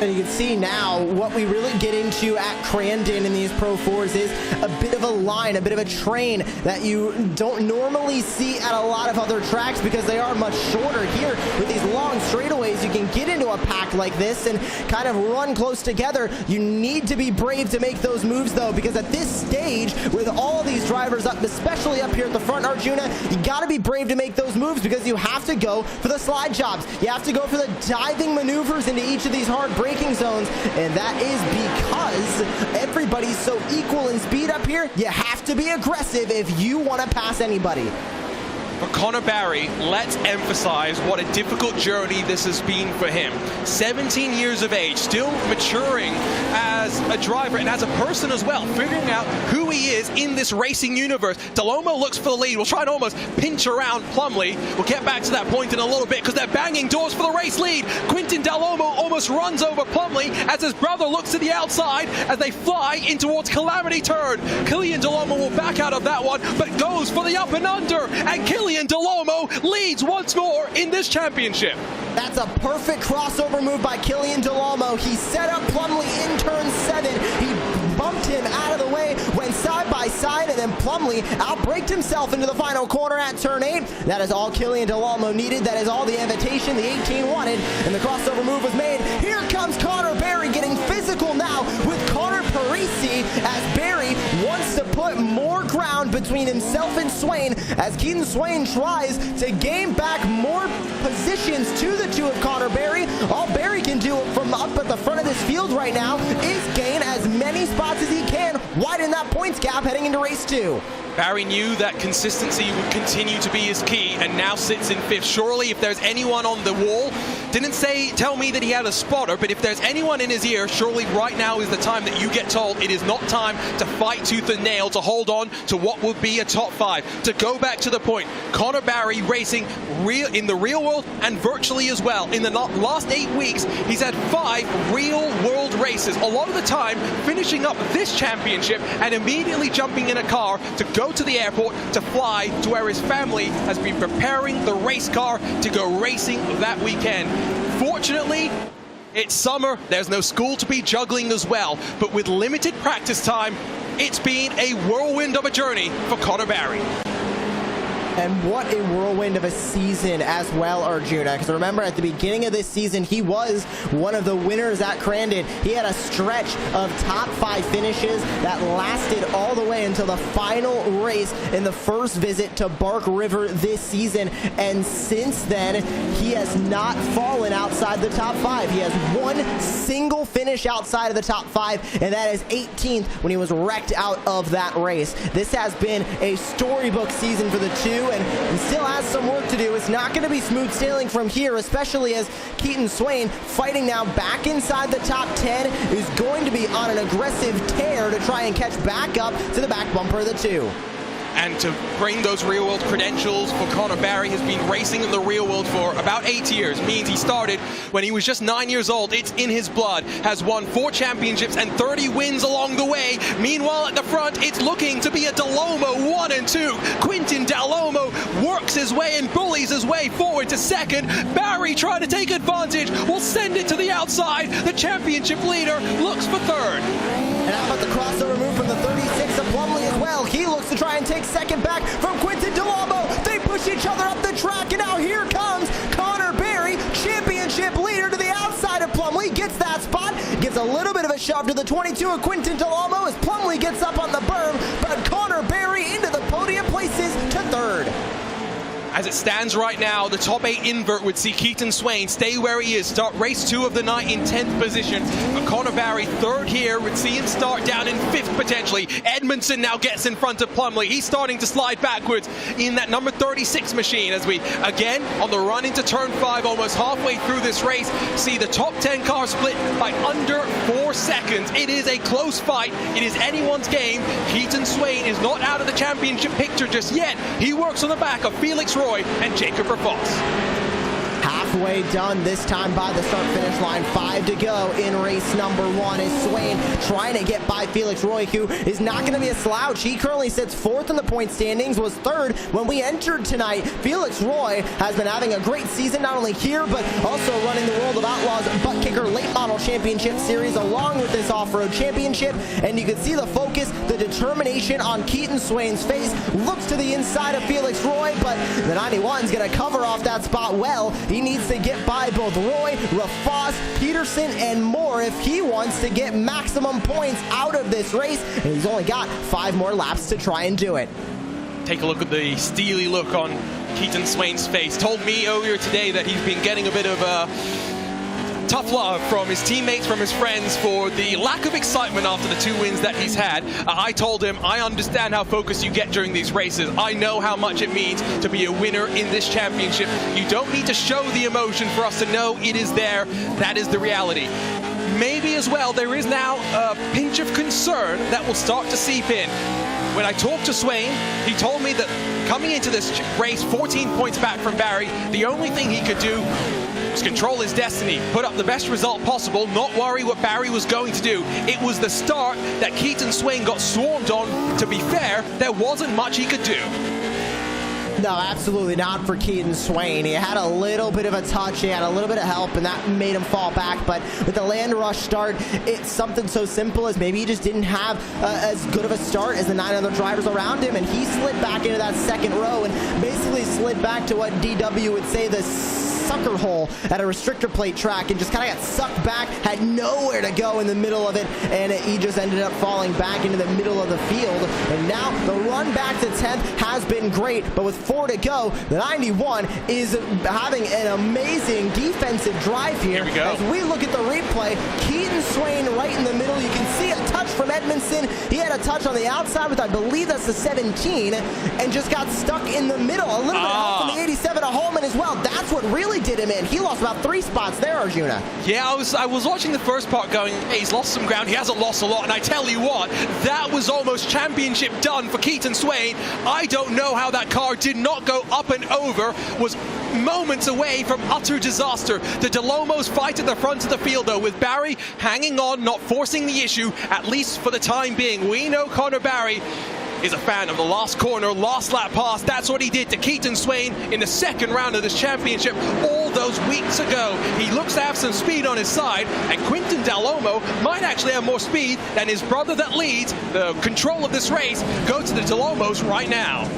And you can see now what we really get into at Crandon in these Pro 4s is a bit of a line, a bit of a train that you don't normally see at a lot of other tracks because they are much shorter. Here with these long straightaways, you can get into a pack like this and kind of run close together. You need to be brave to make those moves though, because at this stage with all of these drivers up, especially up here at the front, Arjuna, you got to be brave to make those moves because you have to go for the slide jobs. You have to go for the diving maneuvers into each of these hard braking zones, and that is because everybody's so equal in speed up here. You have to be aggressive if you want to pass anybody. For Connor Barry, let's emphasize what a difficult journey this has been for him. 17 years of age, still maturing as a driver and as a person as well, figuring out who he is in this racing universe. Delomo looks for the lead. We'll try and almost pinch around Plumley. We'll get back to that point in a little bit because they're banging doors for the race lead. Quintin Delomo almost runs over Plumley as his brother looks to the outside as they fly in towards Calamity Turn. Killian Delomo will back out of that one, but goes for the up and under, and Killian Delomo leads once more in this championship. That's a perfect crossover move by Killian Delomo. He set up Plumley in turn 7. He bumped him out of the way, went side by side, and then Plumley outbraked himself into the final corner at turn 8. That is all Killian Delomo needed. That is all the invitation the 18 wanted, and the crossover move was made. Here comes Connor Barry getting physical now with Connor Parisi as Barry wants to put more ground between himself and Swain as Keaton Swain tries to gain back more positions to the two of Connor Berry. All Berry can do from up at the front of this field right now is gain as many spots as he can, widen that points gap heading into race 2. Barry knew that consistency would continue to be his key and now sits in 5th. Surely if there's anyone on the wall, tell me that he had a spotter, but if there's anyone in his ear, surely right now is the time that you get told it is not time to fight tooth and nail to hold on to what would be a top 5. To go back to the point, Connor Barry racing in the real world and virtually as well. In the last 8 weeks, he's had 5 real world races. A lot of the time finishing up this championship and immediately jumping in a car to go to the airport to fly to where his family has been preparing the race car to go racing that weekend. Fortunately, it's summer, there's no school to be juggling as well, but with limited practice time, it's been a whirlwind of a journey for Connor Barry. And what a whirlwind of a season as well, Arjuna. Because remember, at the beginning of this season, he was one of the winners at Crandon. He had a stretch of top 5 finishes that lasted all the way until the final race in the first visit to Bark River this season. And since then, he has not fallen outside the top 5. He has one single finish outside of the top 5, and that is 18th when he was wrecked out of that race. This has been a storybook season for the two, and he still has some work to do. It's not going to be smooth sailing from here, especially as Keaton Swain, fighting now back inside the top 10, is going to be on an aggressive tear to try and catch back up to the back bumper of the 2. And to bring those real-world credentials for Connor Barry, has been racing in the real world for about 8 years. Means he started when he was just 9 years old. It's in his blood. Has won 4 championships and 30 wins along the way. Meanwhile, at the front, it's looking to be a Dalomo 1 and 2. Quintin Dalomo works his way and bullies his way forward to 2nd. Barry trying to take advantage. Will send it to the outside. The championship leader looks for 3rd. And how about the crossover move from the 36 of Plumley as well? He looks to try and take 2nd back from Quintin Dalomo. They push each other up the track, and now here comes Connor Barry, championship leader, to the outside of Plumley. Gets that spot, gives a little bit of a shove to the 22 of Quintin Dalomo as Plumley gets up on the berm, but Connor Barry into the podium places to 3rd. As it stands right now, the top 8 invert would see Keaton Swain stay where he is, start race 2 of the night in 10th position. But Connor Barry, 3rd here, would see him start down in 5th potentially. Edmondson now gets in front of Plumley. He's starting to slide backwards in that number 36 machine as we, again, on the run into turn 5, almost halfway through this race, see the top 10 cars split by under 4 seconds. It is a close fight. It is anyone's game. Keaton Swain is not out of the championship picture just yet. He works on the back of Felix Roy and Jacob Rafos. Halfway done this time by the start-finish line. 5 to go in race number 1 is Swain trying to get by Felix Roy, who is not going to be a slouch. He currently sits 4th in the point standings, was 3rd when we entered tonight. Felix Roy has been having a great season, not only here, but also running the World of Outlaws Butt Kicker Late Model Championship Series along with this off-road championship. And you can see the focus, the determination on Keaton Swain's face. Looks to the inside of Felix Roy, but the 91 is going to cover off that spot well. He needs to get by both Roy, Rafos, Peterson, and more if he wants to get maximum points out of this race. And he's only got 5 more laps to try and do it. Take a look at the steely look on Keaton Swain's face. Told me earlier today that he's been getting a bit of tough love from his teammates, from his friends, for the lack of excitement after the 2 wins that he's had. I told him, I understand how focused you get during these races. I know how much it means to be a winner in this championship. You don't need to show the emotion for us to know it is there. That is the reality. Maybe as well, there is now a pinch of concern that will start to seep in. When I talked to Swain, he told me that coming into this race 14 points back from Barry, the only thing he could do was control his destiny, put up the best result possible, not worry what Barry was going to do. It was the start that Keaton Swain got swarmed on. To be fair, there wasn't much he could do. No, absolutely not for Keaton Swain. He had a little bit of a touch, he had a little bit of help, and that made him fall back. But with the land rush start, it's something so simple as maybe he just didn't have as good of a start as the 9 other drivers around him, and he slid back into that 2nd row and basically slid back to what DW would say the sucker hole at a restrictor plate track and just kind of got sucked back, had nowhere to go in the middle of it, and he just ended up falling back into the middle of the field. And now the run back to 10th has been great, but with 4 to go, the 91 is having an amazing defensive drive here. We go. As we look at the replay, Keaton Swain right in the middle. You can see a touch from Edmondson. He had a touch on the outside with, I believe that's the 17, and just got stuck in the middle. A little bit of help from the 87 of Holman as well. That's what really did him in. He lost about 3 spots there, Arjuna. Yeah, I was watching the first part going, hey, he's lost some ground. He hasn't lost a lot. And I tell you what, that was almost championship done for Keaton Swain. I don't know how that car did not go up and over, was moments away from utter disaster. The DeLomos fight at the front of the field, though, with Barry hanging on, not forcing the issue, at least for the time being. We know Connor Barry is a fan of the last corner, last lap pass. That's what he did to Keaton Swain in the second round of this championship all those weeks ago. He looks to have some speed on his side, and Quinton DeLomo might actually have more speed than his brother that leads the control of this race. Go to the DeLomos right now.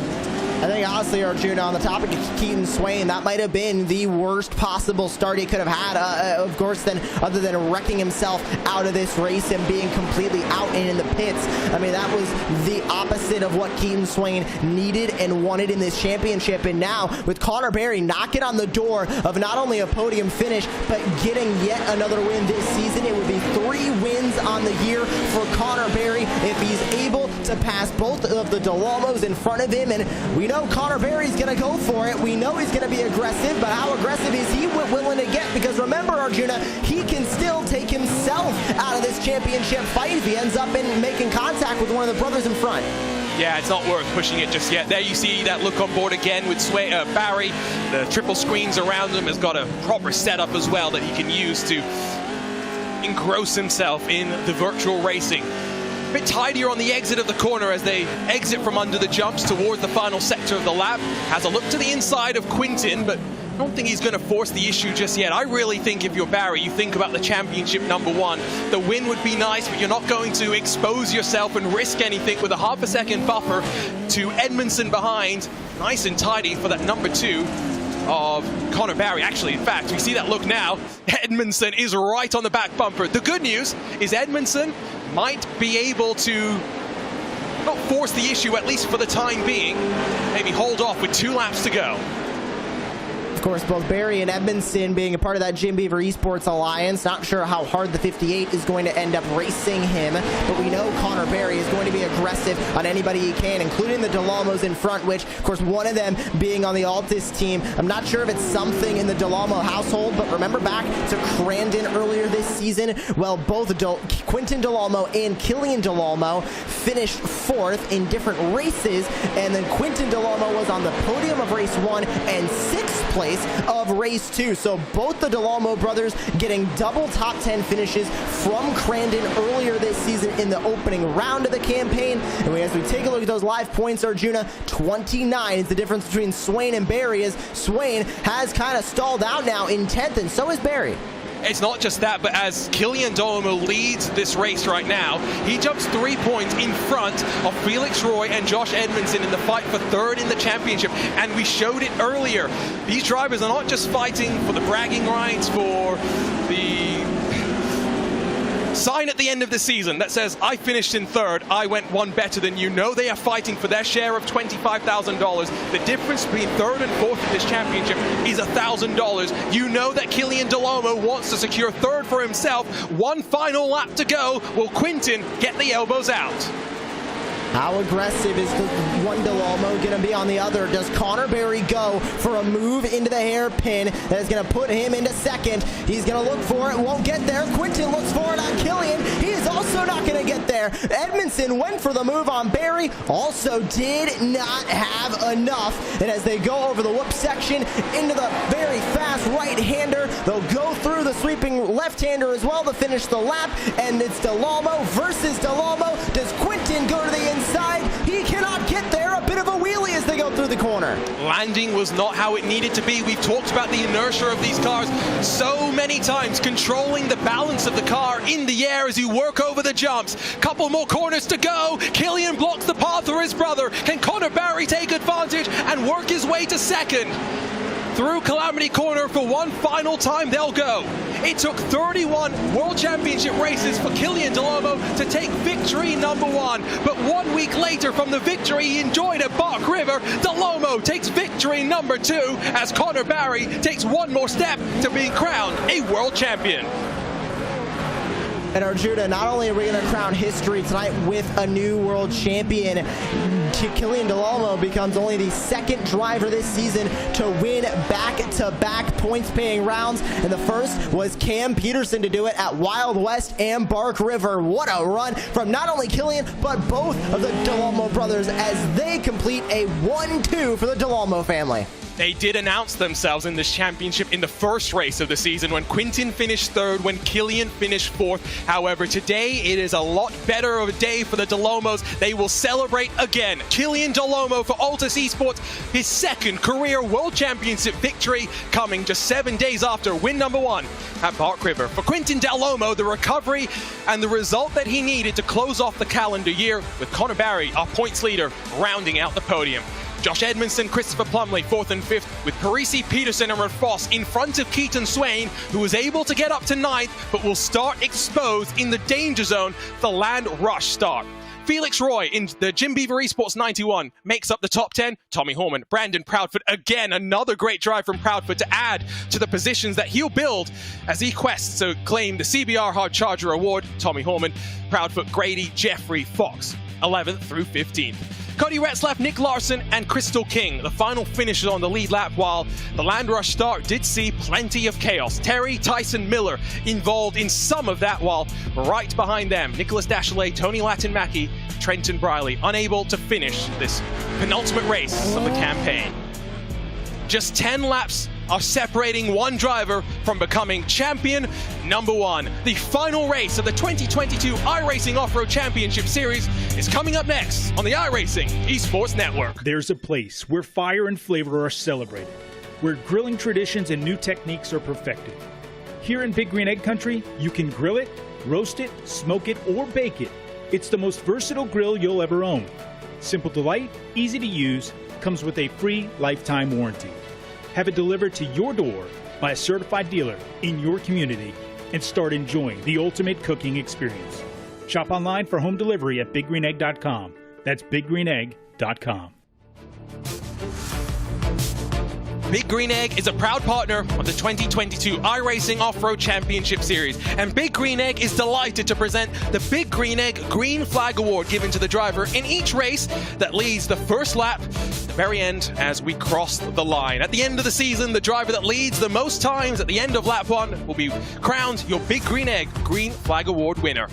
I think, honestly, Arjuna, on the topic of Keaton Swain, that might have been the worst possible start he could have had, of course, other than wrecking himself out of this race and being completely out and in the pits. I mean, that was the opposite of what Keaton Swain needed and wanted in this championship. And now, with Connor Barry knocking on the door of not only a podium finish, but getting yet another win this season, it would be 3 wins on the year for Connor Barry if he's able to pass both of the DeLomos in front of him. And we know Connor Barry's going to go for it. We know he's going to be aggressive, but how aggressive is he willing to get? Because remember, Arjuna, he can still take himself out of this championship fight if he ends up making contact with one of the brothers in front. Yeah, it's not worth pushing it just yet. There you see that look on board again with Barry. The triple screens around him has got a proper setup as well that he can use to engross himself in the virtual racing. A bit tidier on the exit of the corner as they exit from under the jumps towards the final sector of the lap. Has a look to the inside of Quinton, but I don't think he's going to force the issue just yet. I really think if you're Barry, you think about the championship #1. The win would be nice, but you're not going to expose yourself and risk anything with a half a second buffer to Edmondson behind. Nice and tidy for that #2 of Connor Barry. Actually, in fact, we see that look now. Edmondson is right on the back bumper. The good news is Edmondson might be able to not force the issue, at least for the time being. Maybe hold off with 2 laps to go. Of course, both Barry and Edmondson being a part of that Jim Beaver Esports Alliance. Not sure how hard the 58 is going to end up racing him, but we know Connor Barry is going to be aggressive on anybody he can, including the DeLomos in front, which, of course, one of them being on the Altus team. I'm not sure if it's something in the DeLomo household, but remember back to Crandon earlier this season? Well, both Quinton DeLomo and Killian DeLomo finished 4th in different races, and then Quinton DeLomo was on the podium of race 1 and 6th place of race 2. So both the DeLomo brothers getting double top 10 finishes from Crandon earlier this season in the opening round of the campaign. And as we take a look at those live points, Arjuna, 29 is the difference between Swain and Barry, as Swain has kind of stalled out now in 10th, and so is Barry. It's not just that, but as Killian DeLomo leads this race right now, he jumps 3 points in front of Felix Roy and Josh Edmondson in the fight for 3rd in the championship. And we showed it earlier. These drivers are not just fighting for the bragging rights, for the sign at the end of the season that says, I finished in 3rd, I went 1 better than you. No, they are fighting for their share of $25,000. The difference between 3rd and 4th in this championship is $1,000. You know that Killian DeLomo wants to secure 3rd for himself. 1 final lap to go. Will Quinton get the elbows out? How aggressive is the one DeLomo going to be on the other? Does Connor Barry go for a move into the hairpin that is going to put him into 2nd? He's going to look for it, won't get there. Quinton looks for it on Killian. He is also not going to get there. Edmondson went for the move on Barry, also did not have enough. And as they go over the whoop section into the very fast right-hander, they'll go through the sweeping left-hander as well to finish the lap. And it's DeLomo versus DeLomo. Does Quinton go to the inside? He cannot get there. A bit of a wheelie as they go through the corner. Landing was not how it needed to be. We've talked about the inertia of these cars so many times, controlling the balance of the car in the air as you work over the jumps. Couple more corners to go. Killian blocks the path for his brother. Can Connor Barry take advantage and work his way to 2nd? Through Calamity Corner for one final time they'll go. It took 31 World Championship races for Killian Delormeau to take victory number 1. But 1 week later from the victory he enjoyed at Bark River, Delormeau takes victory number 2 as Connor Barry takes one more step to being crowned a world champion. And Arjuna, not only are we going to crown history tonight with a new world champion, Killian Delormeau becomes only the second driver this season to win back-to-back points-paying rounds, and the first was Cam Peterson to do it at Wild West and Bark River. What a run from not only Killian, but both of the Delormeau brothers as they complete a 1-2 for the Delormeau family. They did announce themselves in this championship in the first race of the season when Quintin finished 3rd, when Killian finished 4th. However, today it is a lot better of a day for the Delormeaus. They will celebrate again. Killian Delormeau for Altus Esports, his 2nd career World Championship victory, coming just 7 days after win number 1 at Bark River. For Quintin Delormeau, the recovery and the result that he needed to close off the calendar year, with Connor Barry, our points leader, rounding out the podium. Josh Edmondson, Christopher Plumley, 4th and 5th, with Parisi Peterson and Red Foss in front of Keaton Swain, who was able to get up to 9th, but will start exposed in the danger zone, the Land Rush start. Felix Roy in the Jim Beaver Esports 91 makes up the top 10. Tommy Horman, Brandon Proudfoot, again, another great drive from Proudfoot to add to the positions that he'll build as he quests to claim the CBR Hard Charger Award. Tommy Horman, Proudfoot, Grady, Jeffrey, Fox, 11th through 15th. Cody Retzlaff, Nick Larson, and Crystal King, the final finishers on the lead lap, while the Land Rush start did see plenty of chaos. Terry Tyson Miller involved in some of that, while right behind them, Nicholas Dashley, Tony Latin-Mackey, Trenton Briley, unable to finish this penultimate race of the campaign. Just 10 laps are separating one driver from becoming champion number 1. The final race of the 2022 iRacing Off-Road Championship Series is coming up next on the iRacing Esports Network. There's a place where fire and flavor are celebrated, where grilling traditions and new techniques are perfected. Here in Big Green Egg Country, you can grill it, roast it, smoke it, or bake it. It's the most versatile grill you'll ever own. Simple delight, easy to use, comes with a free lifetime warranty. Have it delivered to your door by a certified dealer in your community and start enjoying the ultimate cooking experience. Shop online for home delivery at biggreenegg.com. That's biggreenegg.com. Big Green Egg is a proud partner of the 2022 iRacing Off-Road Championship Series, and Big Green Egg is delighted to present the Big Green Egg Green Flag Award given to the driver in each race that leads the first lap at the very end as we cross the line. At the end of the season, the driver that leads the most times at the end of lap 1 will be crowned your Big Green Egg Green Flag Award winner.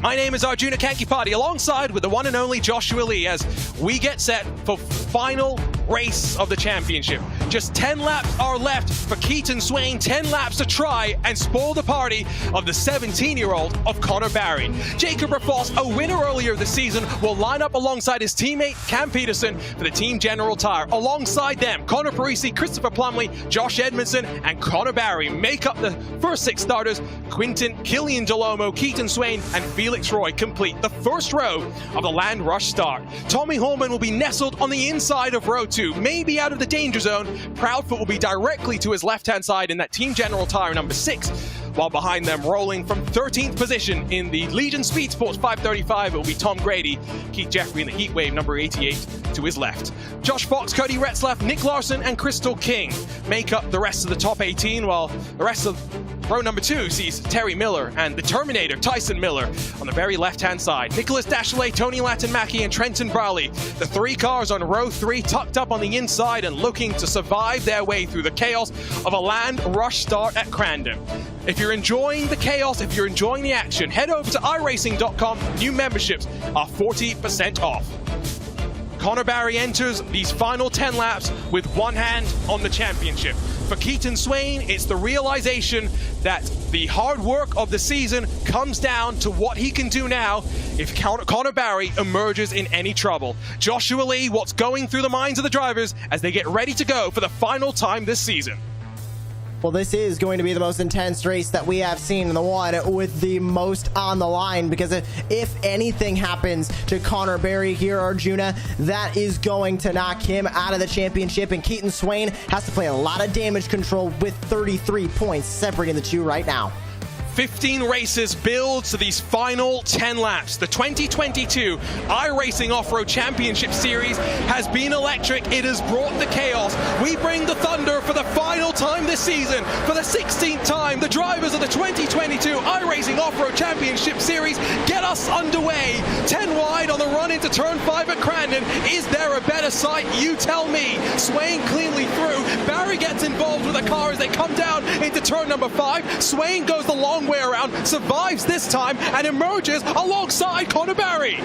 My name is Arjuna Kankipati, alongside with the one and only Joshua Lee, as we get set for final race of the championship. Just 10 laps are left for Keaton Swain, 10 laps to try and spoil the party of the 17-year-old of Connor Barry. Jacob Rafoss, a winner earlier this season, will line up alongside his teammate Cam Peterson for the Team General Tire. Alongside them, Connor Parisi, Christopher Plumley, Josh Edmondson, and Connor Barry make up the first 6 starters. Quintin, Killian Delormeau, Keaton Swain, and Felix Roy complete the first row of the Land Rush start. Tommy Horman will be nestled on the inside of row 2, maybe out of the danger zone. Proudfoot will be directly to his left-hand side in that Team General Tire number 6, while behind them, rolling from 13th position in the Legion Speed Sports 535, it will be Tom Grady. Keith Jeffrey in the Heatwave number 88 to his left. Josh Fox, Cody Retzlaff, Nick Larson, and Crystal King make up the rest of the top 18, while the rest of row number 2 sees Terry Miller and the Terminator, Tyson Miller, on the very left-hand side. Nicholas Dashley, Tony Latin-Mackey, and Trenton Briley. The 3 cars on row 3 tucked up on the inside and looking to survive their way through the chaos of a Land Rush start at Crandon. If you're enjoying the chaos, if you're enjoying the action, head over to iRacing.com. New memberships are 40% off. Connor Barry enters these final 10 laps with one hand on the championship. For Keaton Swain, it's the realization that the hard work of the season comes down to what he can do now if Connor Barry emerges in any trouble. Joshua Lee, what's going through the minds of the drivers as they get ready to go for the final time this season? Well, this is going to be the most intense race that we have seen, in the one with the most on the line, because if anything happens to Connor Berry here, Arjuna, that is going to knock him out of the championship, and Keaton Swain has to play a lot of damage control with 33 points separating the two right now. 15 races build to these final 10 laps. The 2022 iRacing Off-Road Championship Series has been electric. It has brought the chaos. We bring the thunder for the final time this season. For the 16th time, the drivers of the 2022 iRacing Off-Road Championship Series get us underway. 10 wide on the run into turn 5 at Crandon. Is there a better sight? You tell me. Swain cleanly through. Barry gets involved with the car as they come down into turn number 5. Swain goes the long way around, survives this time, and emerges alongside Connor Berry.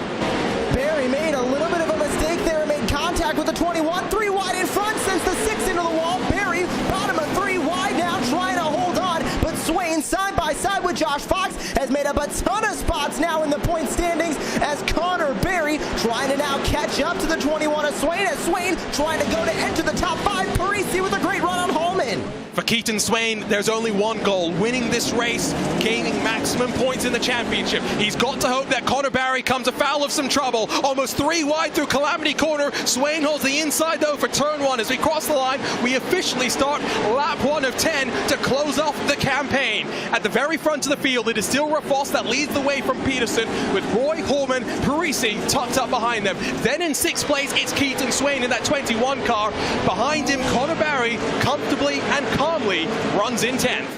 Berry made a little bit of a mistake there and made contact with the 21. 3 wide in front, sends the 6 into the wall. Berry, bottom of 3 wide now, trying to hold on, but Swain side by side with Josh Fox has made up a ton of spots now in the point standings, as Connor Berry trying to now catch up to the 21 of Swain, as Swain trying to go to enter the top 5. Parisi with a great run on Holman. For Keaton Swain, there's only one goal: winning this race, gaining maximum points in the championship. He's got to hope that Connor Berry comes afoul of some trouble. Almost 3 wide through Calamity Corner. Swain holds the inside though for turn 1. As we cross the line, we officially start lap 1 of 10 to close off the campaign. At the very front of the field, it is still Rafos that leads the way from Peterson, with Roy, Holman, Parisi tucked up behind them. Then in 6th place, it's Keaton Swain in that 21 car. Behind him, Connor Berry comfortably and calmly runs in 10th.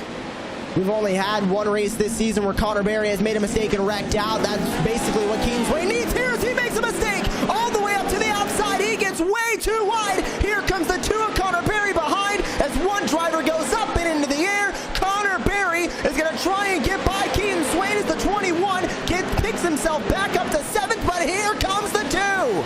We've only had one race this season where Connor Berry has made a mistake and wrecked out. That's basically what Keaton Swain needs here, as he makes a mistake all the way up to the outside. He gets way too wide. Here comes the 2 of Connor Berry behind, as one driver goes up and into the air. Connor Berry is going to try and get by Keaton Swain as the 21 picks himself back up to 7th, but here comes the 2.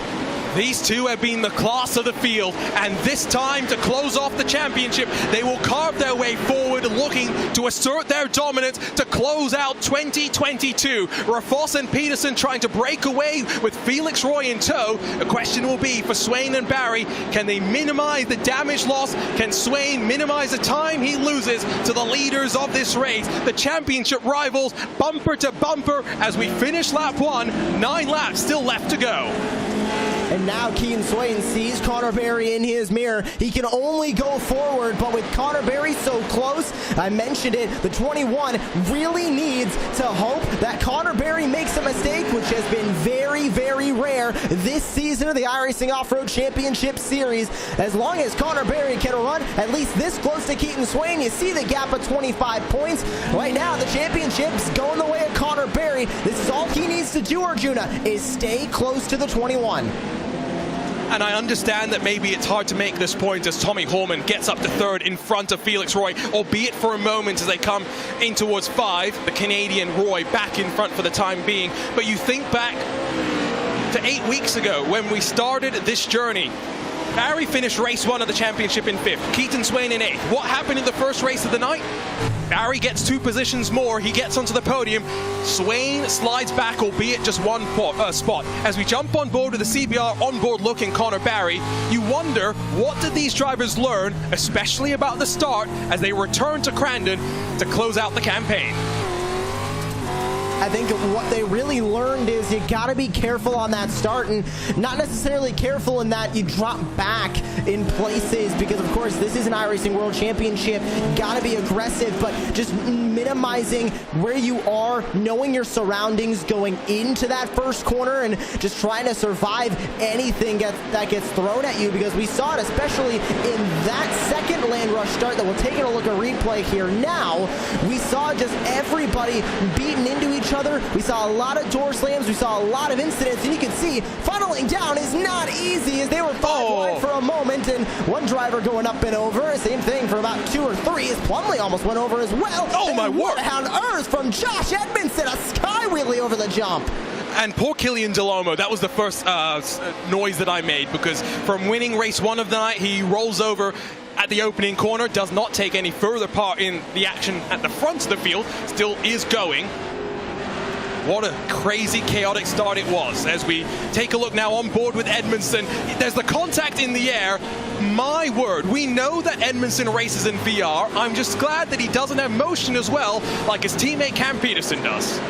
These two have been the class of the field, and this time, to close off the championship, they will carve their way forward, looking to assert their dominance to close out 2022. Rafos and Peterson trying to break away with Felix Roy in tow. The question will be for Swain and Barry: can they minimize the damage loss? Can Swain minimize the time he loses to the leaders of this race? The championship rivals bumper to bumper as we finish lap 1. 9 laps still left to go. And now Keaton Swain sees Connor Berry in his mirror. He can only go forward, but with Connor Berry so close, I mentioned it, the 21 really needs to hope that Connor Berry makes a mistake, which has been very, very rare this season of the iRacing Off-Road Championship Series. As long as Connor Berry can run at least this close to Keaton Swain, you see the gap of 25 points. Right now, the championship's going the way of Connor Berry. This is all he needs to do, Arjuna, is stay close to the 21. And I understand that maybe it's hard to make this point as Tommy Holman gets up to 3rd in front of Felix Roy, albeit for a moment as they come in towards 5. The Canadian Roy back in front for the time being. But you think back to 8 weeks ago when we started this journey. Barry finished race 1 of the championship in 5th. Keaton Swain in 8th. What happened in the first race of the night? Barry gets 2 positions more. He gets onto the podium. Swain slides back, albeit just 1 spot. As we jump on board with the CBR onboard look in Connor Berry, you wonder, what did these drivers learn, especially about the start, as they return to Crandon to close out the campaign? I think what they really learned is you got to be careful on that start, and not necessarily careful in that you drop back in places, because of course this is an iRacing World Championship. You got to be aggressive, but just minimizing where you are, knowing your surroundings going into that first corner, and just trying to survive anything that gets thrown at you, because we saw it especially in that second land rush start that we're taking a look at replay here now. We saw just everybody beating into each other. We saw a lot of door slams. We saw a lot of incidents, and you can see funneling down is not easy, as they were 5 wide for a moment, and one driver going up and over. Same thing for about 2 or 3, as Plumley almost went over as well. Oh, and my word! What on earth from Josh Edmondson, a sky wheelie over the jump. And poor Killian Delomo, that was the first noise that I made, because from winning race 1 of the night, he rolls over at the opening corner, does not take any further part in the action at the front of the field, still is going. What a crazy, chaotic start it was. As we take a look now on board with Edmondson, there's the contact in the air. My word, we know that Edmondson races in VR. I'm just glad that he doesn't have motion as well, like his teammate Cam Peterson does.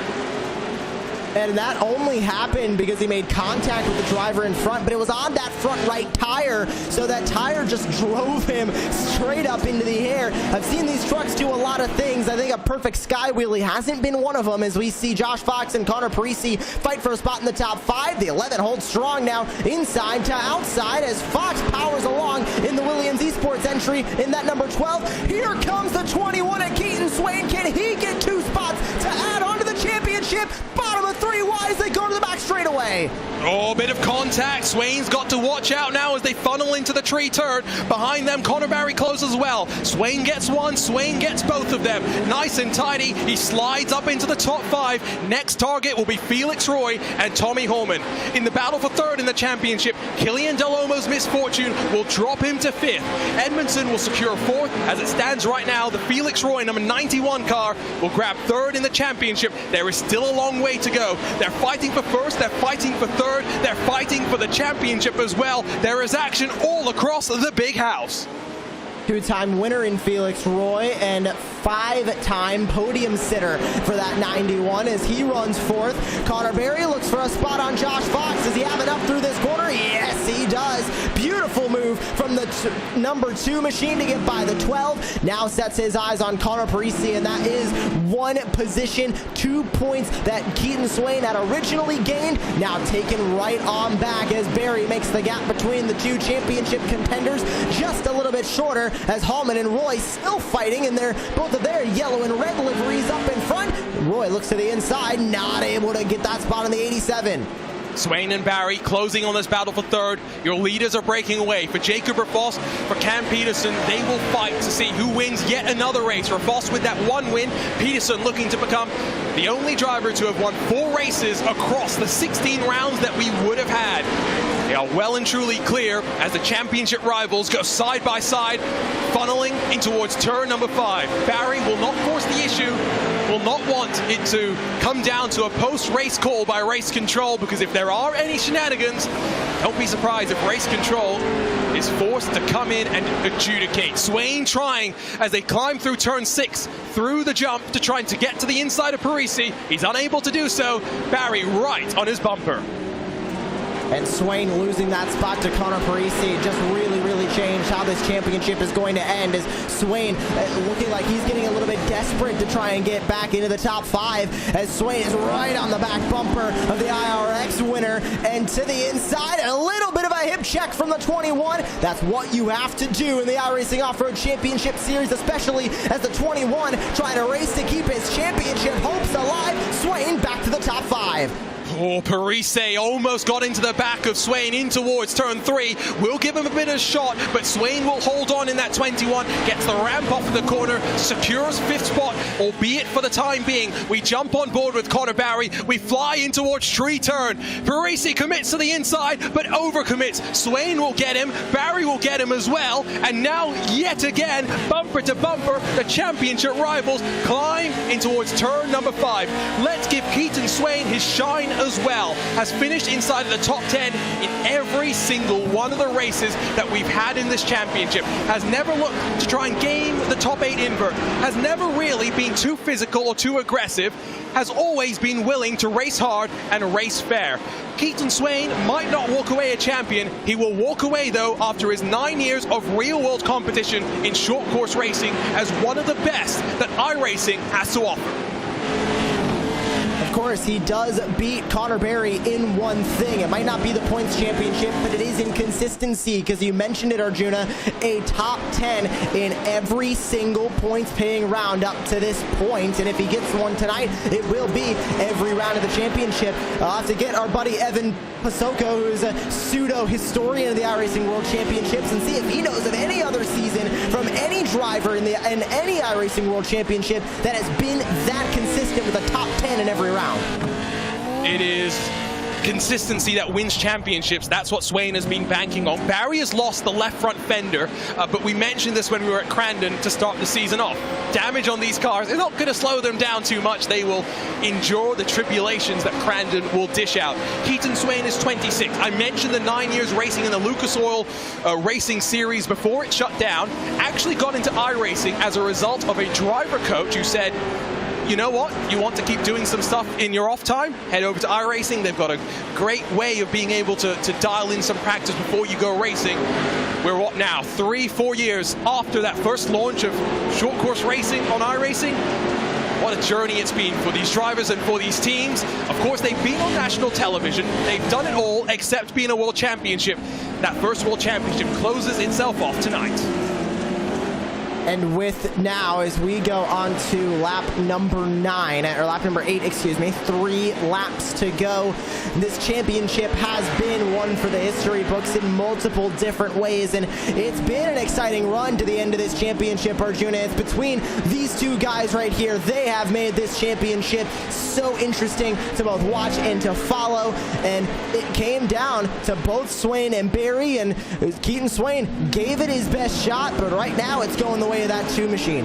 And that only happened because he made contact with the driver in front, but it was on that front right tire, so that tire just drove him straight up into the air. I've seen these trucks do a lot of things. I think a perfect sky wheelie hasn't been one of them, as we see Josh Fox and Connor Parisi fight for a spot in the top 5. The 11 holds strong now, inside to outside, as Fox powers along in the Williams Esports entry in that number 12. Here comes the 21 at Keaton Swain. Can he get 2 spots to add on to the championship? Bottom of 3 wide, they go to the back straight away. Oh, bit of contact. Swain's got to watch out now as they funnel into the tree turn. Behind them, Connor Barry closes as well. Swain gets one, Swain gets both of them. Nice and tidy. He slides up into the top 5. Next target will be Felix Roy and Tommy Holman. In the battle for 3rd in the championship, Killian Delomo's misfortune will drop him to 5th. Edmondson will secure 4th. As it stands right now, the Felix Roy number 91 car will grab 3rd in the championship. There is still a long way to go. They're fighting for 1st, they're fighting for 3rd, they're fighting for the championship as well. There is action all across the big house. 2-time winner in Felix Roy and 5-time podium sitter for that 91 as he runs 4th. Connor Barry looks for a spot on Josh Fox. Does he have it up through this corner? Yes, he does. Beautiful move from the number 2 machine to get by the 12. Now sets his eyes on Connor Parisi, and that is 1 position, 2 points that Keaton Swain had originally gained, now taken right on back as Barry makes the gap between the 2 championship contenders just a little bit shorter, as Hallman and Roy still fighting, and they're both of their yellow and red liveries up in front. Roy looks to the inside, not able to get that spot on the 87. Swain and Barry closing on this battle for 3rd. Your leaders are breaking away. For Jacob Rafos, for Cam Peterson, they will fight to see who wins yet another race. Rafos with that 1 win. Peterson looking to become the only driver to have won 4 races across the 16 rounds that we would have had. They are well and truly clear as the championship rivals go side by side, funneling in towards turn number 5. Barry will not force the issue, will not want it to come down to a post-race call by race control, because if there are any shenanigans, don't be surprised if race control is forced to come in and adjudicate. Swain trying as they climb through turn 6, through the jump to trying to get to the inside of Parisi. He's unable to do so. Barry right on his bumper. And Swain losing that spot to Connor Parisi just really changed how this championship is going to end, as Swain looking like he's getting a little bit desperate to try and get back into the top 5, as Swain is right on the back bumper of the IRX winner, and to the inside, and a little bit of a hip check from the 21. That's what you have to do in the iRacing Off-Road Championship Series, especially as the 21 trying to race to keep his championship hopes alive. Swain back to the top 5. Oh, Parisi almost got into the back of Swain in towards turn 3. We'll give him a bit of a shot, but Swain will hold on in that 21, gets the ramp off the corner, secures 5th spot, albeit for the time being. We jump on board with Connor Barry. We fly in towards tree turn. Parisi commits to the inside, but overcommits. Swain will get him. Barry will get him as well. And now, yet again, bumper to bumper, the championship rivals climb in towards turn number 5. Let's give Keaton Swain his shine as well. Has finished inside of the top 10 in every single one of the races that we've had in this championship. Has never looked to try and game the top 8 invert. Has never really been too physical or too aggressive. Has always been willing to race hard and race fair. Keaton Swain might not walk away a champion. He will walk away, though, after his 9 years of real-world competition in short course racing as one of the best that iRacing has to offer. Of course, he does beat Connor Barry in one thing. It might not be the points championship, but it is in consistency, because you mentioned it, Arjuna, a top 10 in every single points paying round up to this point. And if he gets one tonight, it will be every round of the championship. I'll have to get our buddy Evan Pasoko, who's a pseudo-historian of the iRacing World Championships, and see if he knows of any other season from any driver in any iRacing World Championship that has been that consistent with a top 10 in every round. It is consistency that wins championships. That's what Swain has been banking on. Barry has lost the left front fender, but we mentioned this when we were at Crandon to start the season off. Damage on these cars is not going to slow them down too much. They will endure the tribulations that Crandon will dish out. Keaton Swain is 26. I mentioned the 9 years racing in the Lucas Oil Racing Series before it shut down. Actually got into iRacing as a result of a driver coach who said, you know what, you want to keep doing some stuff in your off time, head over to iRacing. They've got a great way of being able to dial in some practice before you go racing. We're what now, 3-4 years after that first launch of short course racing on iRacing. What a journey it's been for these drivers and for these teams. Of course, they've been on national television. They've done it all except being a world championship. That first world championship closes itself off tonight. And with now, as we go on to lap number 9, or lap number 8, excuse me, 3 laps to go. This championship has been one for the history books in multiple different ways, and it's been an exciting run to the end of this championship, Arjuna. It's between these two guys right here. They have made this championship so interesting to both watch and to follow, and it came down to both Swain and Barry, and Keaton Swain gave it his best shot, but right now it's going the way of that 2 machine.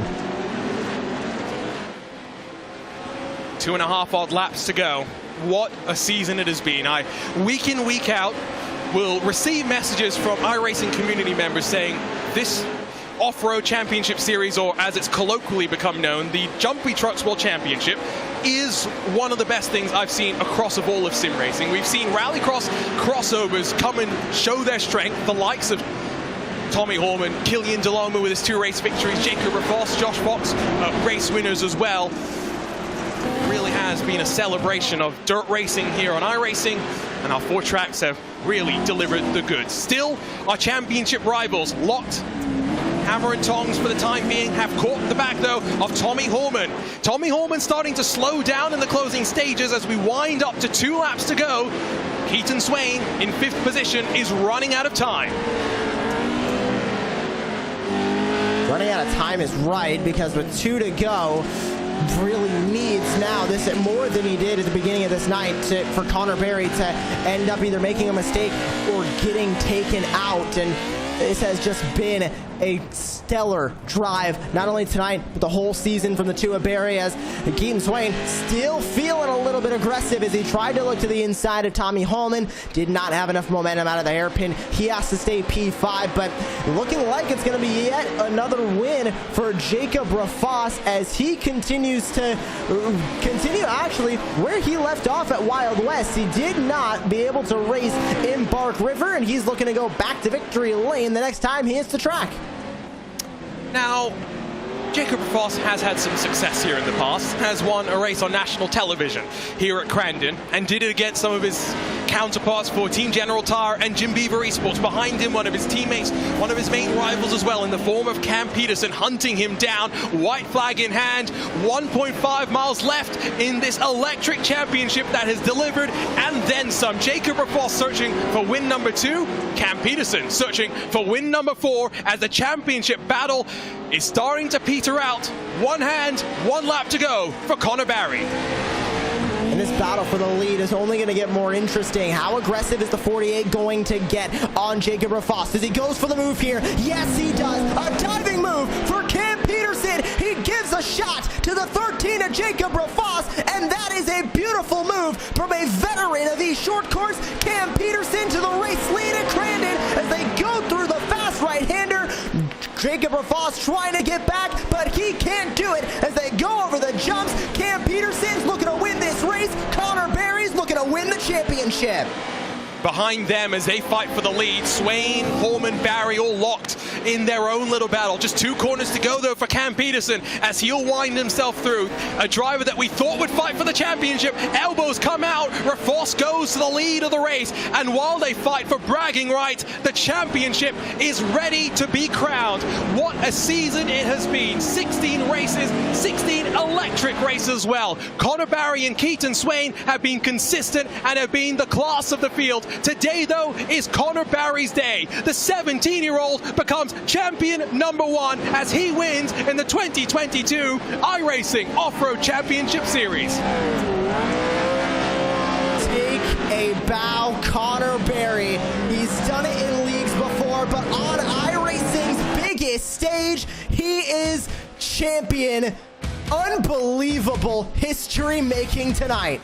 2.5 odd laps to go. What a season it has been. Week in, week out, will receive messages from iRacing community members saying this Off-Road Championship Series, or as it's colloquially become known, the Jumpy Trucks World Championship, is one of the best things I've seen across of all of sim racing. We've seen rallycross crossovers come and show their strength, the likes of Tommy Horman, Killian Deloma with his 2 race victories, Jacob Rafos, Josh Fox, race winners as well. It really has been a celebration of dirt racing here on iRacing, and our 4 tracks have really delivered the goods. Still, our championship rivals locked. Hammer and tongs for the time being have caught the back though of Tommy Horman. Tommy Horman starting to slow down in the closing stages as we wind up to 2 laps to go. Keaton Swain in 5th position is running out of time. Running out of time is right, because with 2 to go, really needs now this more than he did at the beginning of this night for Connor Barry to end up either making a mistake or getting taken out. And this has just been a stellar drive, not only tonight, but the whole season from the 2 of Barry, as Keaton Swain still feeling a little bit aggressive as he tried to look to the inside of Tommy Hallman. Did not have enough momentum out of the hairpin. He has to stay P5, but looking like it's going to be yet another win for Jacob Rafos as he continues to actually where he left off at Wild West. He did not be able to race in Bark River, and he's looking to go back to victory lane the next time he hits the track. Now, Jacob Rafos has had some success here in the past, has won a race on national television here at Crandon, and did it against some of his counterparts for Team General Tire and Jim Beaver Esports. Behind him, one of his teammates, one of his main rivals as well, in the form of Cam Peterson, hunting him down, white flag in hand. 1.5 miles left in this electric championship that has delivered and then some. Jacob Rafos searching for win number 2, Cam Peterson searching for win number 4, as the championship battle is starting to peter out. 1 hand, 1 lap to go for Connor Barry. And this battle for the lead is only going to get more interesting. How aggressive is the 48 going to get on Jacob Rafos as he goes for the move here? Yes, he does. A diving move for Cam Peterson. He gives a shot to the 13 of Jacob Rafos, and that is a beautiful move from a veteran of these short course, Cam Peterson, to the race lead at Crandon as they go through the fast right-hander. Jacob Rafos trying to get back, but he can't do it as they go over the jumps. Cam Peterson's looking to win this race. Connor Barry's looking to win the championship. Behind them as they fight for the lead, Swain, Horman, Barry all locked in their own little battle. Just 2 corners to go though for Cam Peterson as he'll wind himself through. A driver that we thought would fight for the championship. Elbows come out. Rafos goes to the lead of the race, and while they fight for bragging rights, the championship is ready to be crowned. What a season it has been. 16 races, 16 electric races as well. Connor Barry and Keaton Swain have been consistent and have been the class of the field. Today, though, is Connor Barry's day. The 17-year-old becomes champion number 1 as he wins in the 2022 iRacing Off-Road Championship Series. Take a bow, Connor Berry. He's done it in leagues before, but on iRacing's biggest stage, he is champion. Unbelievable history making tonight.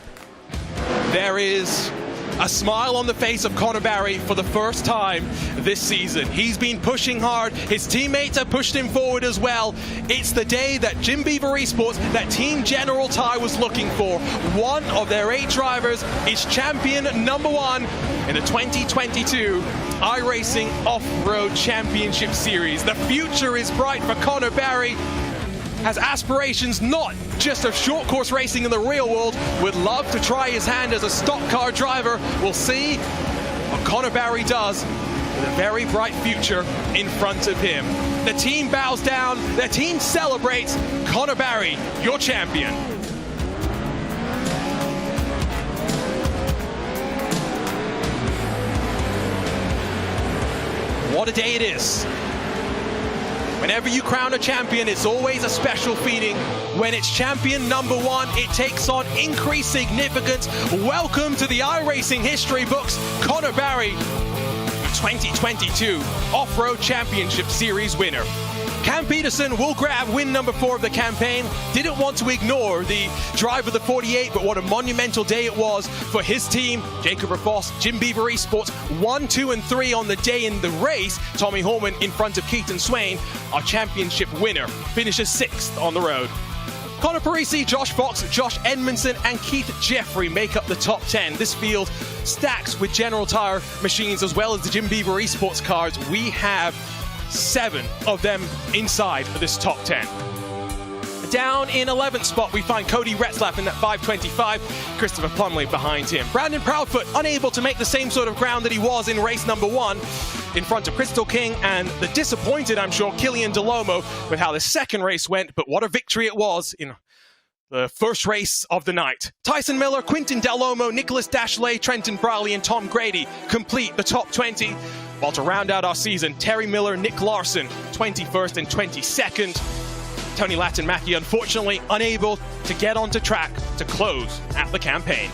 There is a smile on the face of Connor Berry for the first time this season. He's been pushing hard. His teammates have pushed him forward as well. It's the day that Jim Beaver Esports, that Team General Ty was looking for. One of their 8 drivers is champion number 1 in the 2022 iRacing Off-Road Championship Series. The future is bright for Connor Berry. Has aspirations not just of short course racing in the real world, would love to try his hand as a stock car driver. We'll see what Connor Berry does with a very bright future in front of him. The team bows down, the team celebrates. Connor Berry, your champion. What a day it is. Whenever you crown a champion, it's always a special feeling. When it's champion number 1, it takes on increased significance. Welcome to the iRacing history books, Connor Berry, 2022 Off-Road Championship Series winner. Cam Peterson will grab win number 4 of the campaign. Didn't want to ignore the drive of the 48, but what a monumental day it was for his team. Jacob Rafos, Jim Beaver Esports, 1, 2, and 3 on the day in the race. Tommy Holman in front of Keaton Swain, our championship winner, finishes 6th on the road. Connor Parisi, Josh Fox, Josh Edmondson, and Keith Jeffrey make up the top 10. This field stacks with General Tire machines as well as the Jim Beaver Esports cars. We have 7 of them inside of this top 10. Down in 11th spot, we find Cody Retzlaff in that 525. Christopher Plumley behind him. Brandon Proudfoot unable to make the same sort of ground that he was in race number 1 in front of Crystal King and the disappointed, I'm sure, Killian Delomo with how the second race went, but what a victory it was in the first race of the night. Tyson Miller, Quinton Delomo, Nicholas Dashley, Trenton Browley, and Tom Grady complete the top 20. While to round out our season, Terry Miller, Nick Larson, 21st and 22nd. Tony Latin-Mackey, unfortunately, unable to get onto track to close out the campaign.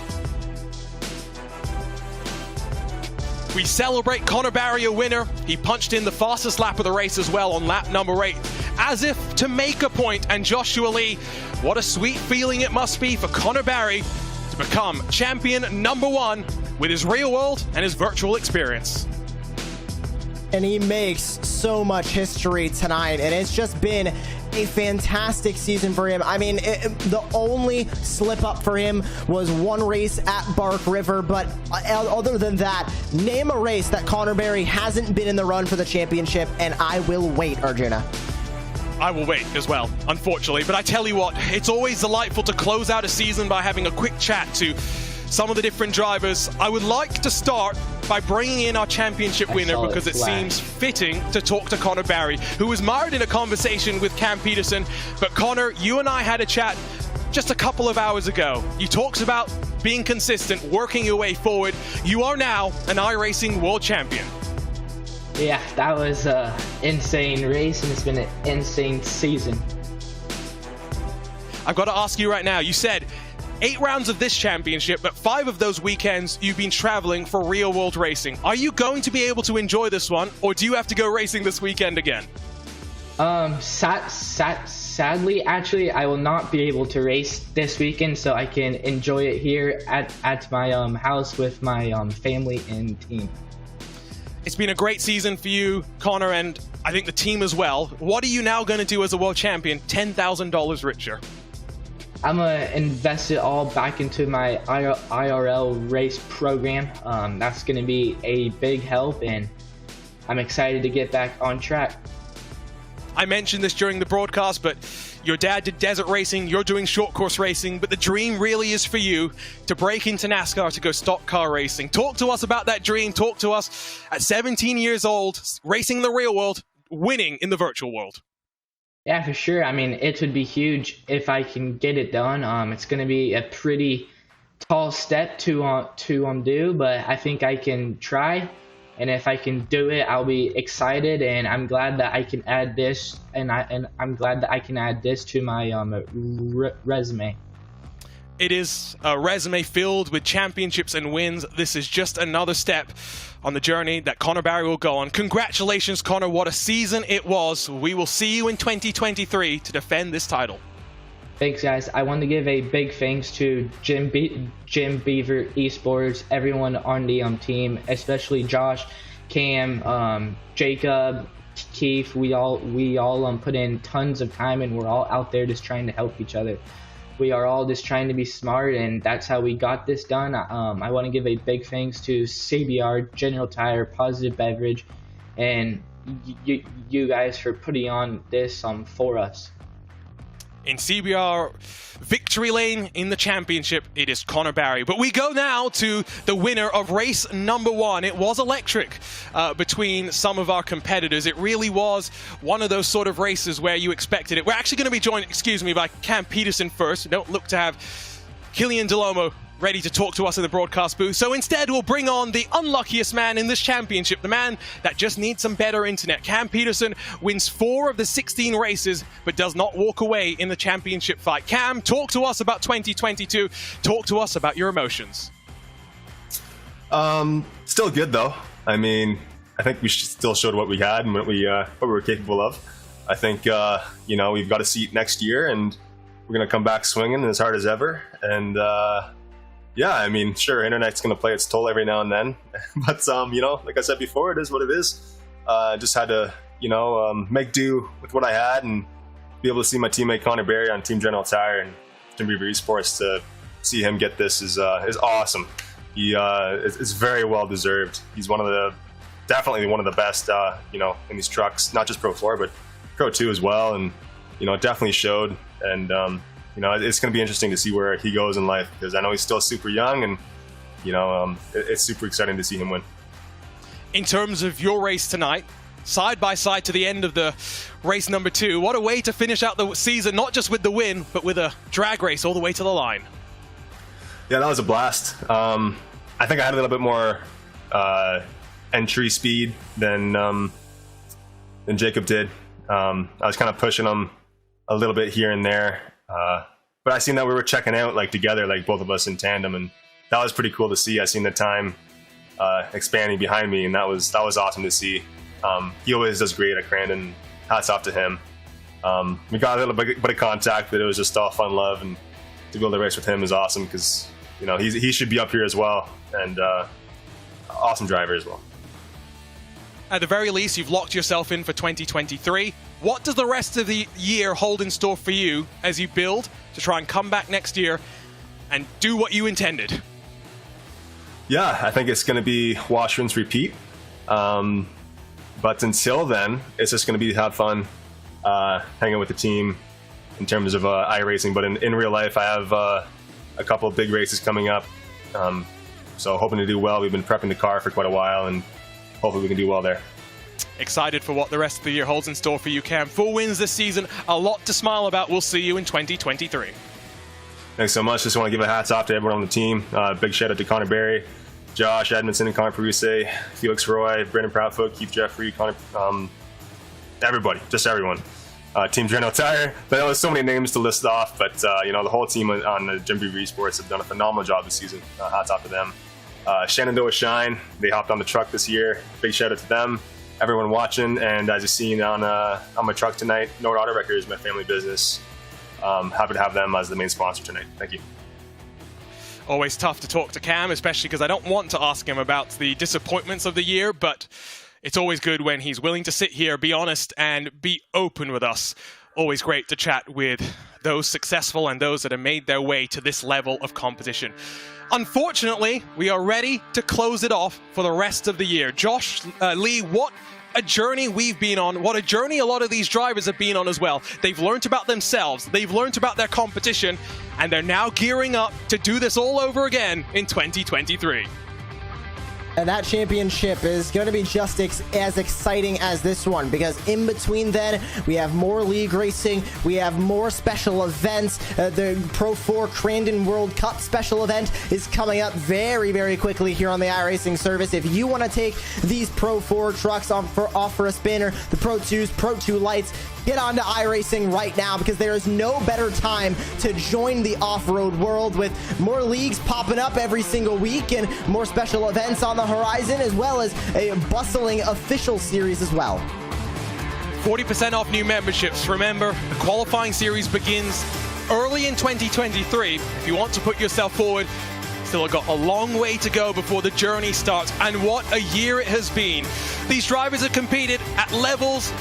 We celebrate Connor Berry a winner. He punched in the fastest lap of the race as well on lap number 8, as if to make a point. And Joshua Lee, what a sweet feeling it must be for Connor Berry to become champion number 1 with his real world and his virtual experience. And he makes so much history tonight, and it's just been a fantastic season for him. I mean, the only slip up for him was one race at Bark River, but other than that, name a race that Connor Berry hasn't been in the run for the championship, and I will wait, Arjuna. I will wait as well, unfortunately, but I tell you what, it's always delightful to close out a season by having a quick chat to some of the different drivers. I would like to start by bringing in our championship winner because it seems fitting to talk to Connor Berry, who was mired in a conversation with Cam Peterson. But Connor, you and I had a chat just a couple of hours ago. You talked about being consistent, working your way forward. You are now an iRacing world champion. Yeah, that was an insane race, and it's been an insane season. I've got to ask you right now, you said 8 rounds of this championship, but 5 of those weekends you've been traveling for real world racing. Are you going to be able to enjoy this one, or do you have to go racing this weekend again? Sadly, actually, I will not be able to race this weekend, so I can enjoy it here at my house with my family and team. It's been a great season for you, Connor, and I think the team as well. What are you now going to do as a world champion, $10,000 richer? I'm going to invest it all back into my IRL race program. That's going to be a big help, and I'm excited to get back on track. I mentioned this during the broadcast, but your dad did desert racing, you're doing short course racing, but the dream really is for you to break into NASCAR, to go stock car racing. Talk to us about that dream. Talk to us at 17 years old, racing in the real world, winning in the virtual world. Yeah, for sure. I mean, it would be huge if I can get it done. It's going to be a pretty tall step to do, but I think I can try. And if I can do it, I'll be excited, and I'm glad that I can add this, and I'm glad that I can add this to my resume. it is a resume filled with championships and wins. This is just another step on the journey that Connor Barry will go on. Congratulations, Connor. What a season it was. We will see you in 2023 to defend this title. Thanks, guys. I want to give a big thanks to Jim Beaver Esports, everyone on the team, especially Josh, Cam, Jacob, Keith. We all put in tons of time, and we're all out there just trying to help each other. We are all just trying to be smart, and that's how we got this done. I want to give a big thanks to CBR, General Tire, Positive Beverage, and you guys for putting on this for us. In CBR victory lane in the championship, it is Connor Barry. But we go now to the winner of race number 1. It was electric between some of our competitors. It really was one of those sort of races where you expected it. We're actually going to be joined, by Cam Peterson first. We don't look to have Killian Delomo ready to talk to us in the broadcast booth. So instead, we'll bring on the unluckiest man in this championship, the man that just needs some better internet. Cam Peterson wins 4 of the 16 races, but does not walk away in the championship fight. Cam, talk to us about 2022. Talk to us about your emotions. Still good, though. I mean, I think we still showed what we had and what we were capable of. I think, we've got a seat next year, and we're going to come back swinging as hard as ever. And, yeah, I mean, sure, internet's going to play its toll every now and then. But, like I said before, it is what it is. Just had to, make do with what I had and be able to see my teammate Connor Barry on Team General Tire and Jim Beaver Esports, to see him get this is awesome. He is very well deserved. He's definitely one of the best, in these trucks, not just Pro 4, but Pro 2 as well. And, it definitely showed. And, it's going to be interesting to see where he goes in life, because I know he's still super young, and it's super exciting to see him win. In terms of your race tonight, side by side to the end of the race number 2, what a way to finish out the season, not just with the win, but with a drag race all the way to the line. Yeah, that was a blast. I think I had a little bit more entry speed than Jacob did. I was kind of pushing him a little bit here and there. But I seen that we were checking out together, both of us in tandem, and that was pretty cool to see. I seen the time expanding behind me, and that was awesome to see. He always does great at Crandon. Hats off to him. We got a little bit of contact, but it was just all fun love, and to be able to race with him is awesome, because he should be up here as well, and awesome driver as well. At the very least, you've locked yourself in for 2023. What does the rest of the year hold in store for you as you build to try and come back next year and do what you intended? Yeah, I think it's going to be wash, rinse, repeat. But until then, it's just going to be have fun, hanging with the team in terms of iRacing. But in real life, I have a couple of big races coming up. So hoping to do well. We've been prepping the car for quite a while, and hopefully we can do well there. Excited for what the rest of the year holds in store for you, Cam. 4 wins this season, a lot to smile about. We'll see you in 2023. Thanks so much. Just want to give a hats off to everyone on the team. Big shout out to Connor Barry, Josh Edmondson, and Connor Paruse, Felix Roy, Brendan Proudfoot, Keith Jeffrey, Connor, everybody, just everyone. Team General Tire. There was so many names to list off, but the whole team on the Jim Beaver Esports have done a phenomenal job this season. Hats off to them. Shenandoah Shine, they hopped on the truck this year. Big shout out to them. Everyone watching, and as you've seen on my truck tonight, Nord Auto Record is my family business. Happy to have them as the main sponsor tonight. Thank you. Always tough to talk to Cam, especially because I don't want to ask him about the disappointments of the year, but it's always good when he's willing to sit here, be honest, and be open with us. Always great to chat with those successful and those that have made their way to this level of competition. Unfortunately, we are ready to close it off for the rest of the year. Josh, Lee, what a journey we've been on. What a journey a lot of these drivers have been on as well. They've learned about themselves. They've learned about their competition, and they're now gearing up to do this all over again in 2023. And that championship is going to be just as exciting as this one, because in between then, we have more league racing, we have more special events. The Pro 4 Crandon World Cup special event is coming up very, very quickly here on the iRacing service. If you want to take these Pro 4 trucks off for a spin, or the Pro 2s, Pro 2 lights, get onto iRacing right now, because there is no better time to join the off-road world, with more leagues popping up every single week and more special events on the horizon, as well as a bustling official series as well. 40% off new memberships. Remember, the qualifying series begins early in 2023. If you want to put yourself forward, still got a long way to go before the journey starts, and what a year it has been. These drivers have competed at levels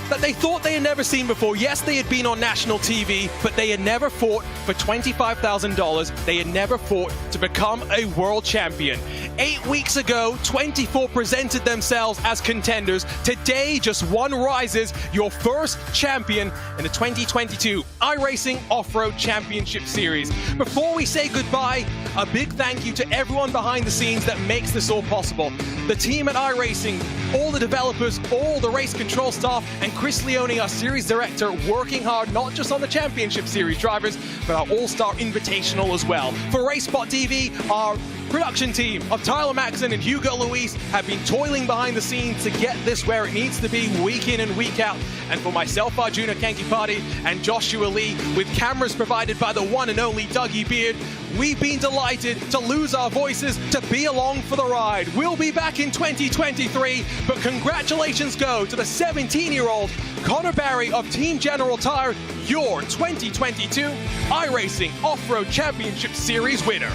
that they thought they had never seen before. Yes, they had been on national TV, but they had never fought for $25,000. They had never fought to become a world champion. 8 weeks ago, 24 presented themselves as contenders. Today, just one rises, your first champion in the 2022 iRacing Off-Road Championship Series. Before we say goodbye, a big thank you to everyone behind the scenes that makes this all possible. The team at iRacing, all the developers, all the race control staff, and Chris Leone, our series director, working hard not just on the Championship Series drivers, but our All-Star Invitational as well. For RaceSpot TV, our production team of Tyler Maxson and Hugo Luis have been toiling behind the scenes to get this where it needs to be week in and week out. And for myself, Arjuna Kankipati, and Joshua Lee, with cameras provided by the one and only Dougie Beard, we've been delighted to lose our voices to be along for the ride. We'll be back in 2023, but congratulations go to the 17-year-old Connor Barry of Team General Tire, your 2022 iRacing Off-Road Championship Series winner.